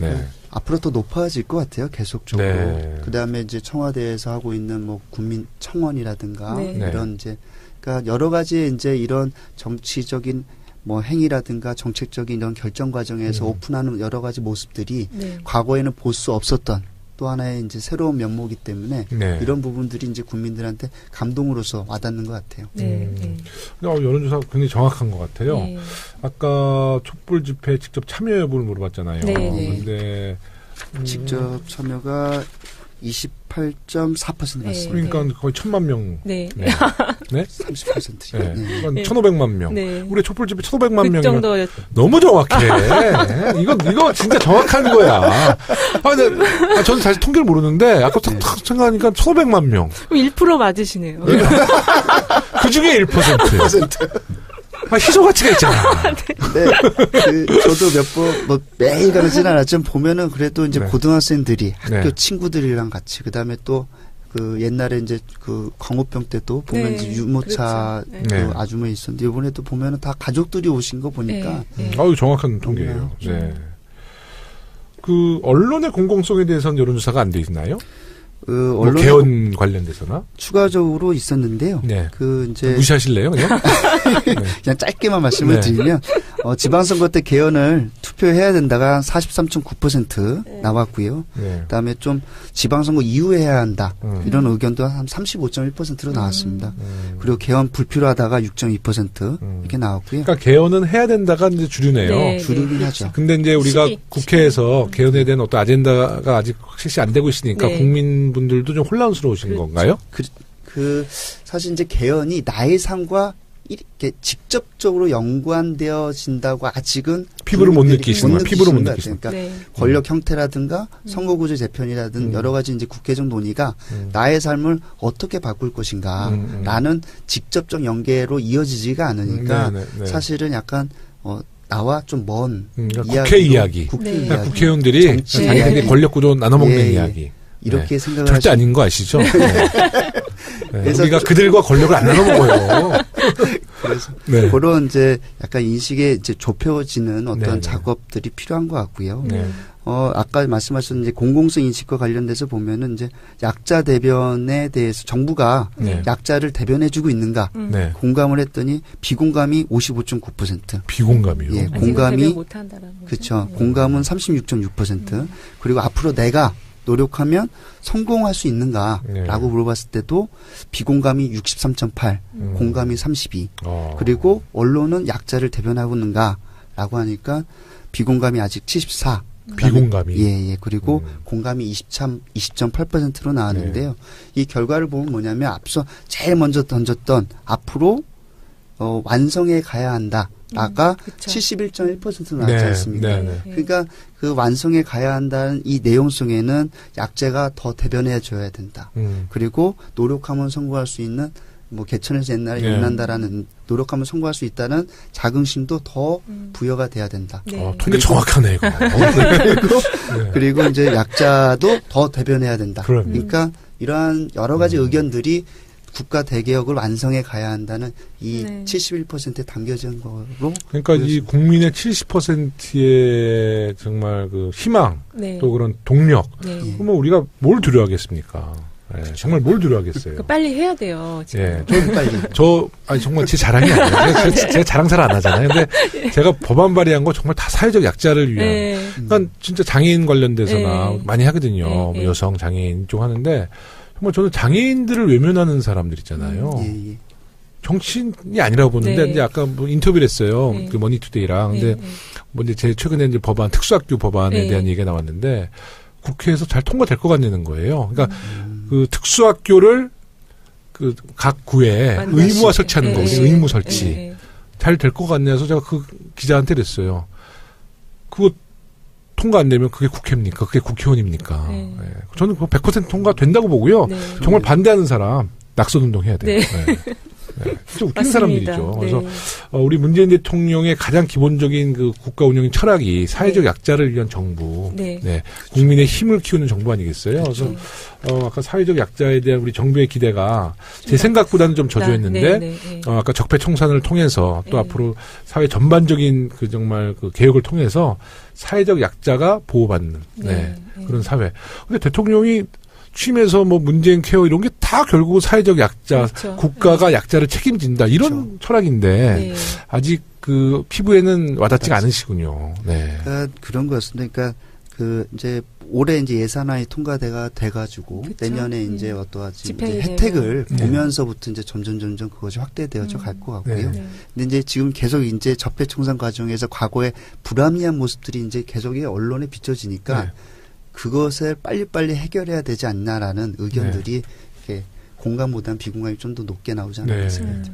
앞으로 더 높아질 것 같아요. 계속적으로. 그다음에 이제 청와대에서 하고 있는 뭐 국민 청원이라든가 이런 이제 그러니까 여러 가지 이제 이런 정치적인 뭐 행위라든가 정책적인 이런 결정 과정에서 오픈하는 여러 가지 모습들이 과거에는 볼 수 없었던 또 하나의 이제 새로운 면모이기 때문에 이런 부분들이 이제 국민들한테 감동으로서 와닿는 것 같아요. 여론조사 굉장히 정확한 것 같아요. 아까 촛불 집회 직접 참여 여부를 물어봤잖아요. 근데 직접 참여가 28.4% 맞습니다. 그러니까 거의 1,000만 명. 30%죠. 그러니까 1,500만 명. 우리 촛불 집회 1,500만 명. 정도 너무 정확해. 이거 진짜 정확한 거야. 저는 사실 통계를 모르는데 아까 탁 생각하니까 1,500만 명. 1% 맞으시네요. 그 중에 1%. 희소 가치가 있잖아. 저도 몇 번, 매일 가지는 않았지만 보면은 그래도 이제 고등학생들이 학교 친구들이랑 같이, 그 다음에 또 그 옛날에 이제 그 광우병 때도 보면 이제 유모차 그 아주머니 있었는데 이번에도 보면은 다 가족들이 오신 거 보니까. 아유, 정확한 통계예요. 그 언론의 공공성에 대해서는 여론조사가 안 돼 있나요? 언론 개헌 관련돼서나 추가적으로 있었는데요. 그 이제 무시하실래요, 그냥? 그냥 짧게만 말씀을 드리면 지방선거 때 개헌을 투표해야 된다가 43.9% 나왔고요. 그다음에 좀 지방선거 이후에 해야 한다. 이런 의견도 한 35.1%로 나왔습니다. 그리고 개헌 불필요하다가 6.2% 이렇게 나왔고요. 그러니까 개헌은 해야 된다가 이제 주류네요. 네, 주류긴 하죠. 근데 이제 우리가 국회에서 개헌에 대한 어떤 아젠다가 아직 실시 안 되고 있으니까 국민분들도 좀 혼란스러우신 건가요? 사실 이제 개헌이 나의 삶과 이렇게 직접적으로 연관되어진다고 아직은 피부로 못 느끼시는 거예요. 피부로 못 느끼시는 거예요. 그러니까 권력 형태라든가 선거구조 재편이라든 여러 가지 이제 국회적 논의가 나의 삶을 어떻게 바꿀 것인가라는 직접적 연계로 이어지지가 않으니까 사실은 약간 나와 좀 먼 국회 이야기. 국회의원들이 자기들이 권력 구조 나눠 먹는 이야기. 이렇게 생각을 절대 아닌 거 아시죠? 우리가 그들과 권력을 안 나눠 먹어요. 그래서 그런 이제 약간 인식에 이제 좁혀지는 어떤 작업들이 필요한 것 같고요. 아까 말씀하신 이제 공공성 인식과 관련돼서 보면은 이제 약자 대변에 대해서 정부가 약자를 대변해주고 있는가 공감을 했더니 비공감이 55.9%. 비공감이요? 예, 공감이 그렇죠. 공감은 36.6%. 그리고 앞으로 내가 노력하면 성공할 수 있는가라고 물어봤을 때도 비공감이 63.8, 공감이 32. 그리고 언론은 약자를 대변하고 있는가라고 하니까 비공감이 아직 74. 비공감이. 예. 그리고 공감이 20.8%로 나왔는데요. 이 결과를 보면 뭐냐면 앞서 제일 먼저 던졌던 앞으로 완성해 가야 한다. 아까 71.1% 나왔지 않습니까? 그러니까 그 완성에 가야 한다는 이 내용 속에는 약자가 더 대변해 줘야 된다. 그리고 노력하면 성공할 수 있는 뭐 개천에서 옛날에 연난다라는 노력하면 성공할 수 있다는 자긍심도 더 부여가 돼야 된다. 되게 정확하네 이거. 그리고 이제 약자도 더 대변해야 된다. 그러니까 이러한 여러 가지 의견들이 국가 대개혁을 완성해 가야 한다는 이 71%에 담겨진 거로. 그러니까 보여집니다. 이 국민의 70%의 정말 그 희망 또 그런 동력. 그러면 우리가 뭘 두려워하겠습니까? 정말 뭘 두려워하겠어요? 빨리 해야 돼요. 지금. 빨리. 아니 정말 제 자랑이 아니에요. 제가 자랑 잘 안 하잖아요. 근데 제가 법안 발의한 거 정말 다 사회적 약자를 위한. 그러니까 진짜 장애인 관련돼서나 많이 하거든요. 뭐 여성 장애인 쪽 하는데. 정말 저는 장애인들을 외면하는 사람들 있잖아요. 정치인이 아니라고 보는데 이제 아까 뭐 인터뷰를 했어요. 그 머니투데이랑. 근데 뭐 이제 제 최근에 이제 법안 특수학교 법안에 대한 얘기가 나왔는데 국회에서 잘 통과될 것 같냐는 거예요. 그러니까 그 특수학교를 그 각 구에 의무화 설치하는 거거든요. 의무 설치. 잘 될 것 같냐서 제가 그 기자한테 그랬어요. 그거 통과 안 되면 그게 국회입니까? 그게 국회의원입니까? 저는 100% 통과된다고 보고요. 정말 반대하는 사람 낙선운동 해야 돼요. 진짜 웃긴 사람들이죠. 그래서 우리 문재인 대통령의 가장 기본적인 그 국가 운영의 철학이 사회적 약자를 위한 정부, 국민의 힘을 키우는 정부 아니겠어요? 그래서 아까 사회적 약자에 대한 우리 정부의 기대가 제 생각보다는 좀 저조했는데 아까 적폐청산을 통해서 또 앞으로 사회 전반적인 그 정말 그 개혁을 통해서 사회적 약자가 보호받는 그런 사회. 근데 대통령이 취임해서 뭐 문재인 케어 이런 게 다 결국 사회적 약자, 국가가 약자를 책임진다 이런 철학인데 아직 그 피부에는 와닿지가 않으시군요. 그러니까 그런 거였습니다. 그러니까 그 이제 올해 이제 예산안이 통과돼가 돼가지고 내년에 이제 어떠하지 이제 혜택을 보면서부터 이제 점점 그것이 확대되어져 갈 것 같고요. 근데 이제 지금 계속 이제 적폐청산 과정에서 과거의 불합리한 모습들이 이제 계속 언론에 비춰지니까. 그것을 빨리빨리 해결해야 되지 않나라는 의견들이 이렇게 공감보다는 비공감이 좀 더 높게 나오지 않을까 싶습니다.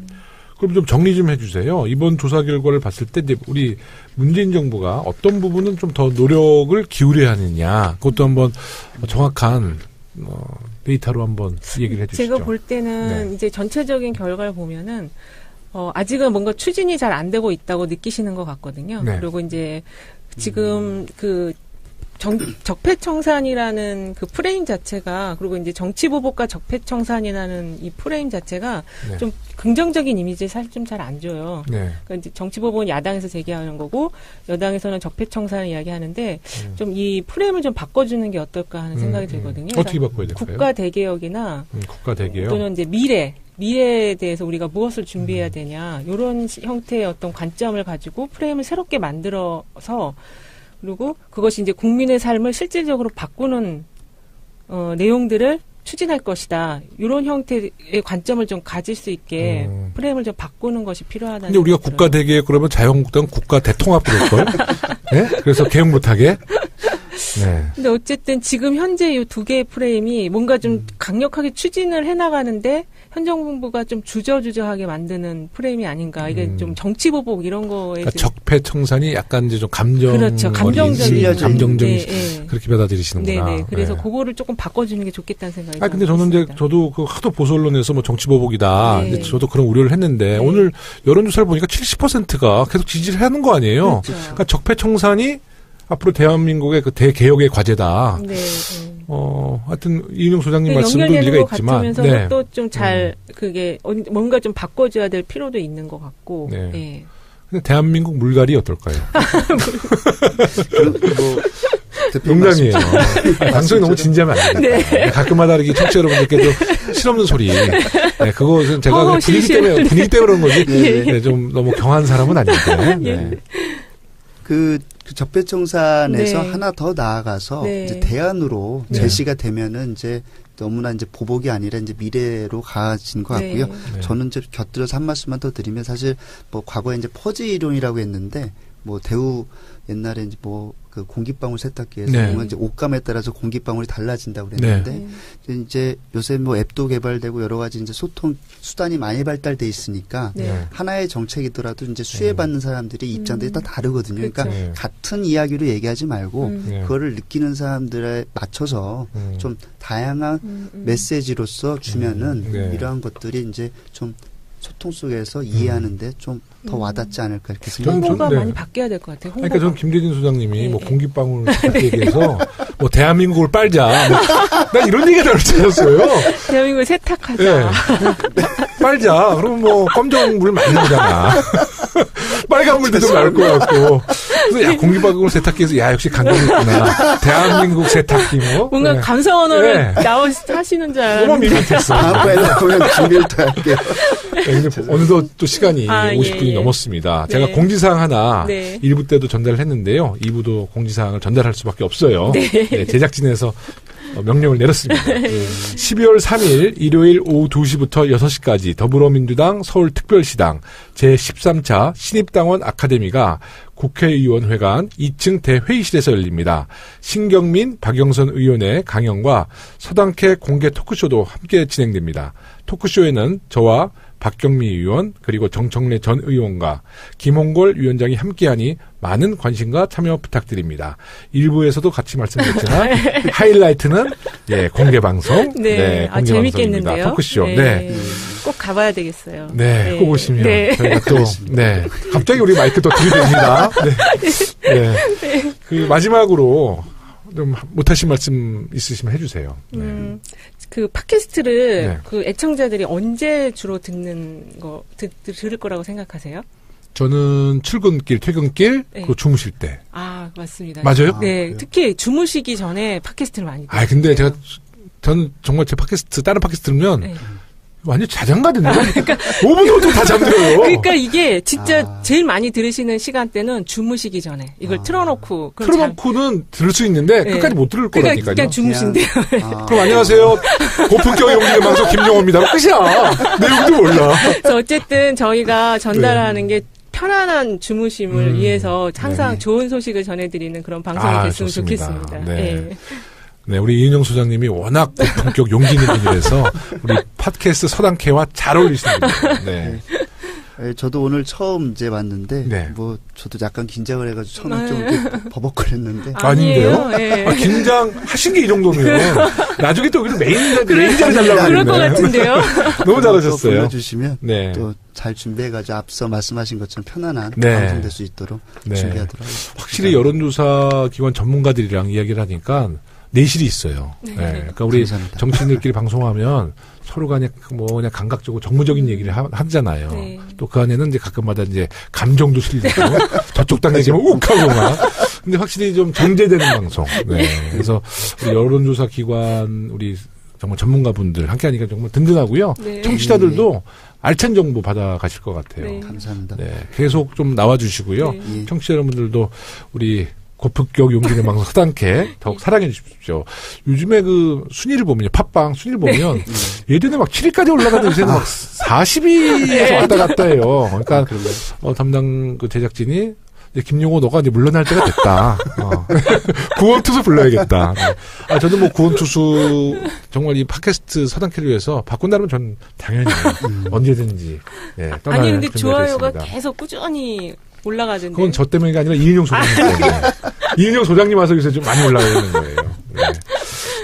그럼 좀 정리 좀 해주세요. 이번 조사 결과를 봤을 때 이제 우리 문재인 정부가 어떤 부분은 좀 더 노력을 기울여야 하느냐, 그것도 한번 정확한 데이터로 한번 얘기를 해주시죠. 제가 볼 때는 이제 전체적인 결과를 보면은 아직은 뭔가 추진이 잘 안 되고 있다고 느끼시는 것 같거든요. 그리고 이제 지금 적폐청산이라는 그 프레임 자체가, 그리고 이제 정치보복과 적폐청산이라는 이 프레임 자체가 좀 긍정적인 이미지를 사실 좀 잘 안 줘요. 그러니까 이제 정치보복은 야당에서 제기하는 거고 여당에서는 적폐청산을 이야기하는데 좀 이 프레임을 좀 바꿔주는 게 어떨까 하는 생각이 들거든요. 어떻게 바꿔야 될까요? 국가 대개혁이나 국가 대개혁 또는 이제 미래. 미래에 대해서 우리가 무엇을 준비해야 되냐 이런 형태의 어떤 관점을 가지고 프레임을 새롭게 만들어서 그리고 그것이 이제 국민의 삶을 실질적으로 바꾸는 내용들을 추진할 것이다. 이런 형태의 관점을 좀 가질 수 있게 프레임을 좀 바꾸는 것이 필요하다는. 근데 우리가 국가 대개혁 그러면 자유한국당 국가 대통합 그럴걸? 네? 그래서 개혁 못하게? 네. 근데 어쨌든 지금 현재 이 두 개의 프레임이 뭔가 좀 강력하게 추진을 해나가는데 현 정부가 좀 주저주저하게 만드는 프레임이 아닌가. 이게 좀 정치보복 이런 거에. 그러니까 적폐청산이 약간 이제 좀 그렇죠. 감정적인. 그렇게 받아들이시는구나. 네네. 그래서 그거를 조금 바꿔주는 게 좋겠다는 생각이 듭니다. 근데 저는 이제 저도 그 하도 보수 언론에서 뭐 정치보복이다. 네. 저도 그런 우려를 했는데 오늘 여론조사를 보니까 70%가 계속 지지를 하는 거 아니에요. 그렇죠. 그러니까 적폐청산이 앞으로 대한민국의 그 대개혁의 과제다. 네. 하여튼 이인용 소장님 말씀도 일리가 있지만, 네. 또 좀 잘 그게 뭔가 좀 바꿔줘야 될 필요도 있는 것 같고. 네. 네. 근데 대한민국 물갈이 어떨까요? 농담이에요. 방송이 너무 진지하면 안 됩니다. 네. 가끔마다 이렇게 청취자 여러분들께도 실없는 소리. 네, 그것은 제가 분위기 때문에 그런 거지. 네, 좀 너무 경한 사람은 아닌데. 네. 그 적폐청산에서 하나 더 나아가서 이제 대안으로 제시가 되면은 이제 너무나 이제 보복이 아니라 이제 미래로 가진 것 같고요. 네. 저는 이제 곁들여서 한 말씀만 더 드리면 사실 뭐 과거에 이제 퍼지 이론이라고 했는데 뭐 대우 옛날에 이제 뭐 그 공기방울 세탁기에서 보면 이제 옷감에 따라서 공기방울이 달라진다고 그랬는데 이제 요새 뭐 앱도 개발되고 여러 가지 이제 소통 수단이 많이 발달돼 있으니까 하나의 정책이더라도 이제 수혜받는 사람들이 입장들이 다 다르거든요. 그러니까 같은 이야기로 얘기하지 말고 그거를 느끼는 사람들에 맞춰서 좀 다양한 메시지로서 주면은 이러한 것들이 이제 좀 소통 속에서 이해하는데 좀 더 와닿지 않을까 이렇게 생각합니다. 홍보가 많이 바뀌어야 될 것 같아요. 그러니까 전 김대진 소장님이 뭐 공기방울 얘기해서 뭐 대한민국을 빨자. 난 이런 얘기가 나올 줄 알았어요. 대한민국을 세탁하자. 빨자. 그러면 뭐 검정 물 많이 나오잖아. 빨간 물도 좀 나올 것 같고. 그래서 야 공기방울 세탁기에서 야 역시 감동이 있구나. 대한민국 세탁기 뭐. 뭔가 감성 언어를 하시는 줄 알았는데. 너무 밋밋했어. 다음번에 보면 준비를 더 할게요. 근데 어느덧 또 시간이 50분이 넘었습니다. 제가 공지사항 하나 1부 때도 전달을 했는데요. 2부도 공지사항을 전달할 수밖에 없어요. 제작진에서 명령을 내렸습니다. 12월 3일 일요일 오후 2시부터 6시까지 더불어민주당 서울특별시당 제13차 신입당원 아카데미가 국회의원회관 2층 대회의실에서 열립니다. 신경민, 박영선 의원의 강연과 서당캐 공개 토크쇼도 함께 진행됩니다. 토크쇼에는 저와 박경미 의원 그리고 정청래 전 의원과 김홍걸 위원장이 함께하니 많은 관심과 참여 부탁드립니다. 일부에서도 같이 말씀드렸지만 하이라이트는 공개 방송, 공개 재밌겠는데요. 방송입니다. 토크쇼. 꼭 가봐야 되겠어요. 꼭 오시면 저희가 또 갑자기 우리 마이크 또 들이댑니다. 그 마지막으로 좀 못하신 말씀 있으시면 해주세요. 그 팟캐스트를 그 애청자들이 언제 주로 들을 거라고 생각하세요? 저는 출근길, 퇴근길, 그리고 주무실 때. 아, 맞습니다. 맞아요? 네, 특히 주무시기 전에 팟캐스트를 많이 들어요. 근데 저는 정말 제 팟캐스트, 다른 팟캐스트 들으면 완전 자장가든요. 그러니까 5분 다 잠들어요. 그러니까 이게 진짜 제일 많이 들으시는 시간대는 주무시기 전에 이걸 틀어놓고는 들을 수 있는데 끝까지 못 들을 거라니까요. 그냥 주무신대요. 그럼 안녕하세요. 고품격 용기의 방송 김용호입니다. 끝이야. 내용도 몰라. 그래서 어쨌든 저희가 전달하는 게 편안한 주무심을 위해서 항상 좋은 소식을 전해드리는 그런 방송이 됐으면 좋겠습니다. 우리 이인영 소장님이 워낙 고품격 용기님이라서 우리 팟캐스트 서당캐와 잘 어울리시는 분이에요. 저도 오늘 처음 이제 왔는데 뭐 저도 약간 긴장을 해가지고 처음에 좀 이렇게 버벅거렸는데 아닌데요? 긴장하신 게 이 정도면 나중에 또 여기서 메인 자리 달라고 그럴 것 같은데요? 너무 잘하셨어요. 불러주시면 또 잘 준비해가지고 앞서 말씀하신 것처럼 편안한 방송될 수 있도록 준비하도록 하겠습니다. 확실히 여론조사 기관 전문가들이랑 이야기를 하니까 내실이 있어요. 그러니까 우리 감사합니다. 정치인들끼리 방송하면 서로 간에 그냥 감각적으로 정무적인 얘기를 하잖아요. 또 그 안에는 이제 가끔마다 이제 감정도 실리고 저쪽 당 얘기면 욱하고 막. 근데 확실히 좀 정제되는 방송. 그래서 우리 여론조사 기관 우리 정말 전문가분들 함께하니까 정말 든든하고요. 네. 청취자들도 알찬 정보 받아가실 것 같아요. 네. 감사합니다. 네, 계속 좀 나와주시고요. 네. 청취자 여러분들도 우리 고품격 용기 있는 방송 서당캐 더욱 사랑해 주십시오. 요즘에 그 순위를 보면요. 팟빵 순위를 보면 예전에 막 7위까지 올라가는데 요새는 막 40위에서 왔다 갔다 해요. 그러니까 담당 그 제작진이 김용호 너가 이제 물러날 때가 됐다. 구원투수 불러야겠다. 저는 뭐 구원투수 정말 이 팟캐스트 서당캐를 위해서 바꾼다면 전 당연히 언제든지 떠날 아니 근데 좋아요가 있습니다. 계속 꾸준히 올라가던데. 그건 저 때문이가 아니라 이은영 소장님 때문에. 이은영 소장님 와서 요새 좀 많이 올라가는 거예요. 네.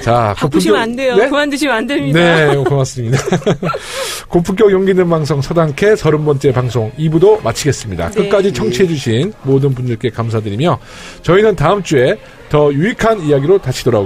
자, 바꾸시면 안 돼요. 네? 그만두시면 안 됩니다. 네, 고맙습니다. 고품격 용기 있는 방송 서당캐 30번째 방송 2부도 마치겠습니다. 네. 끝까지 청취해주신 모든 분들께 감사드리며 저희는 다음 주에 더 유익한 이야기로 다시 돌아오겠습니다.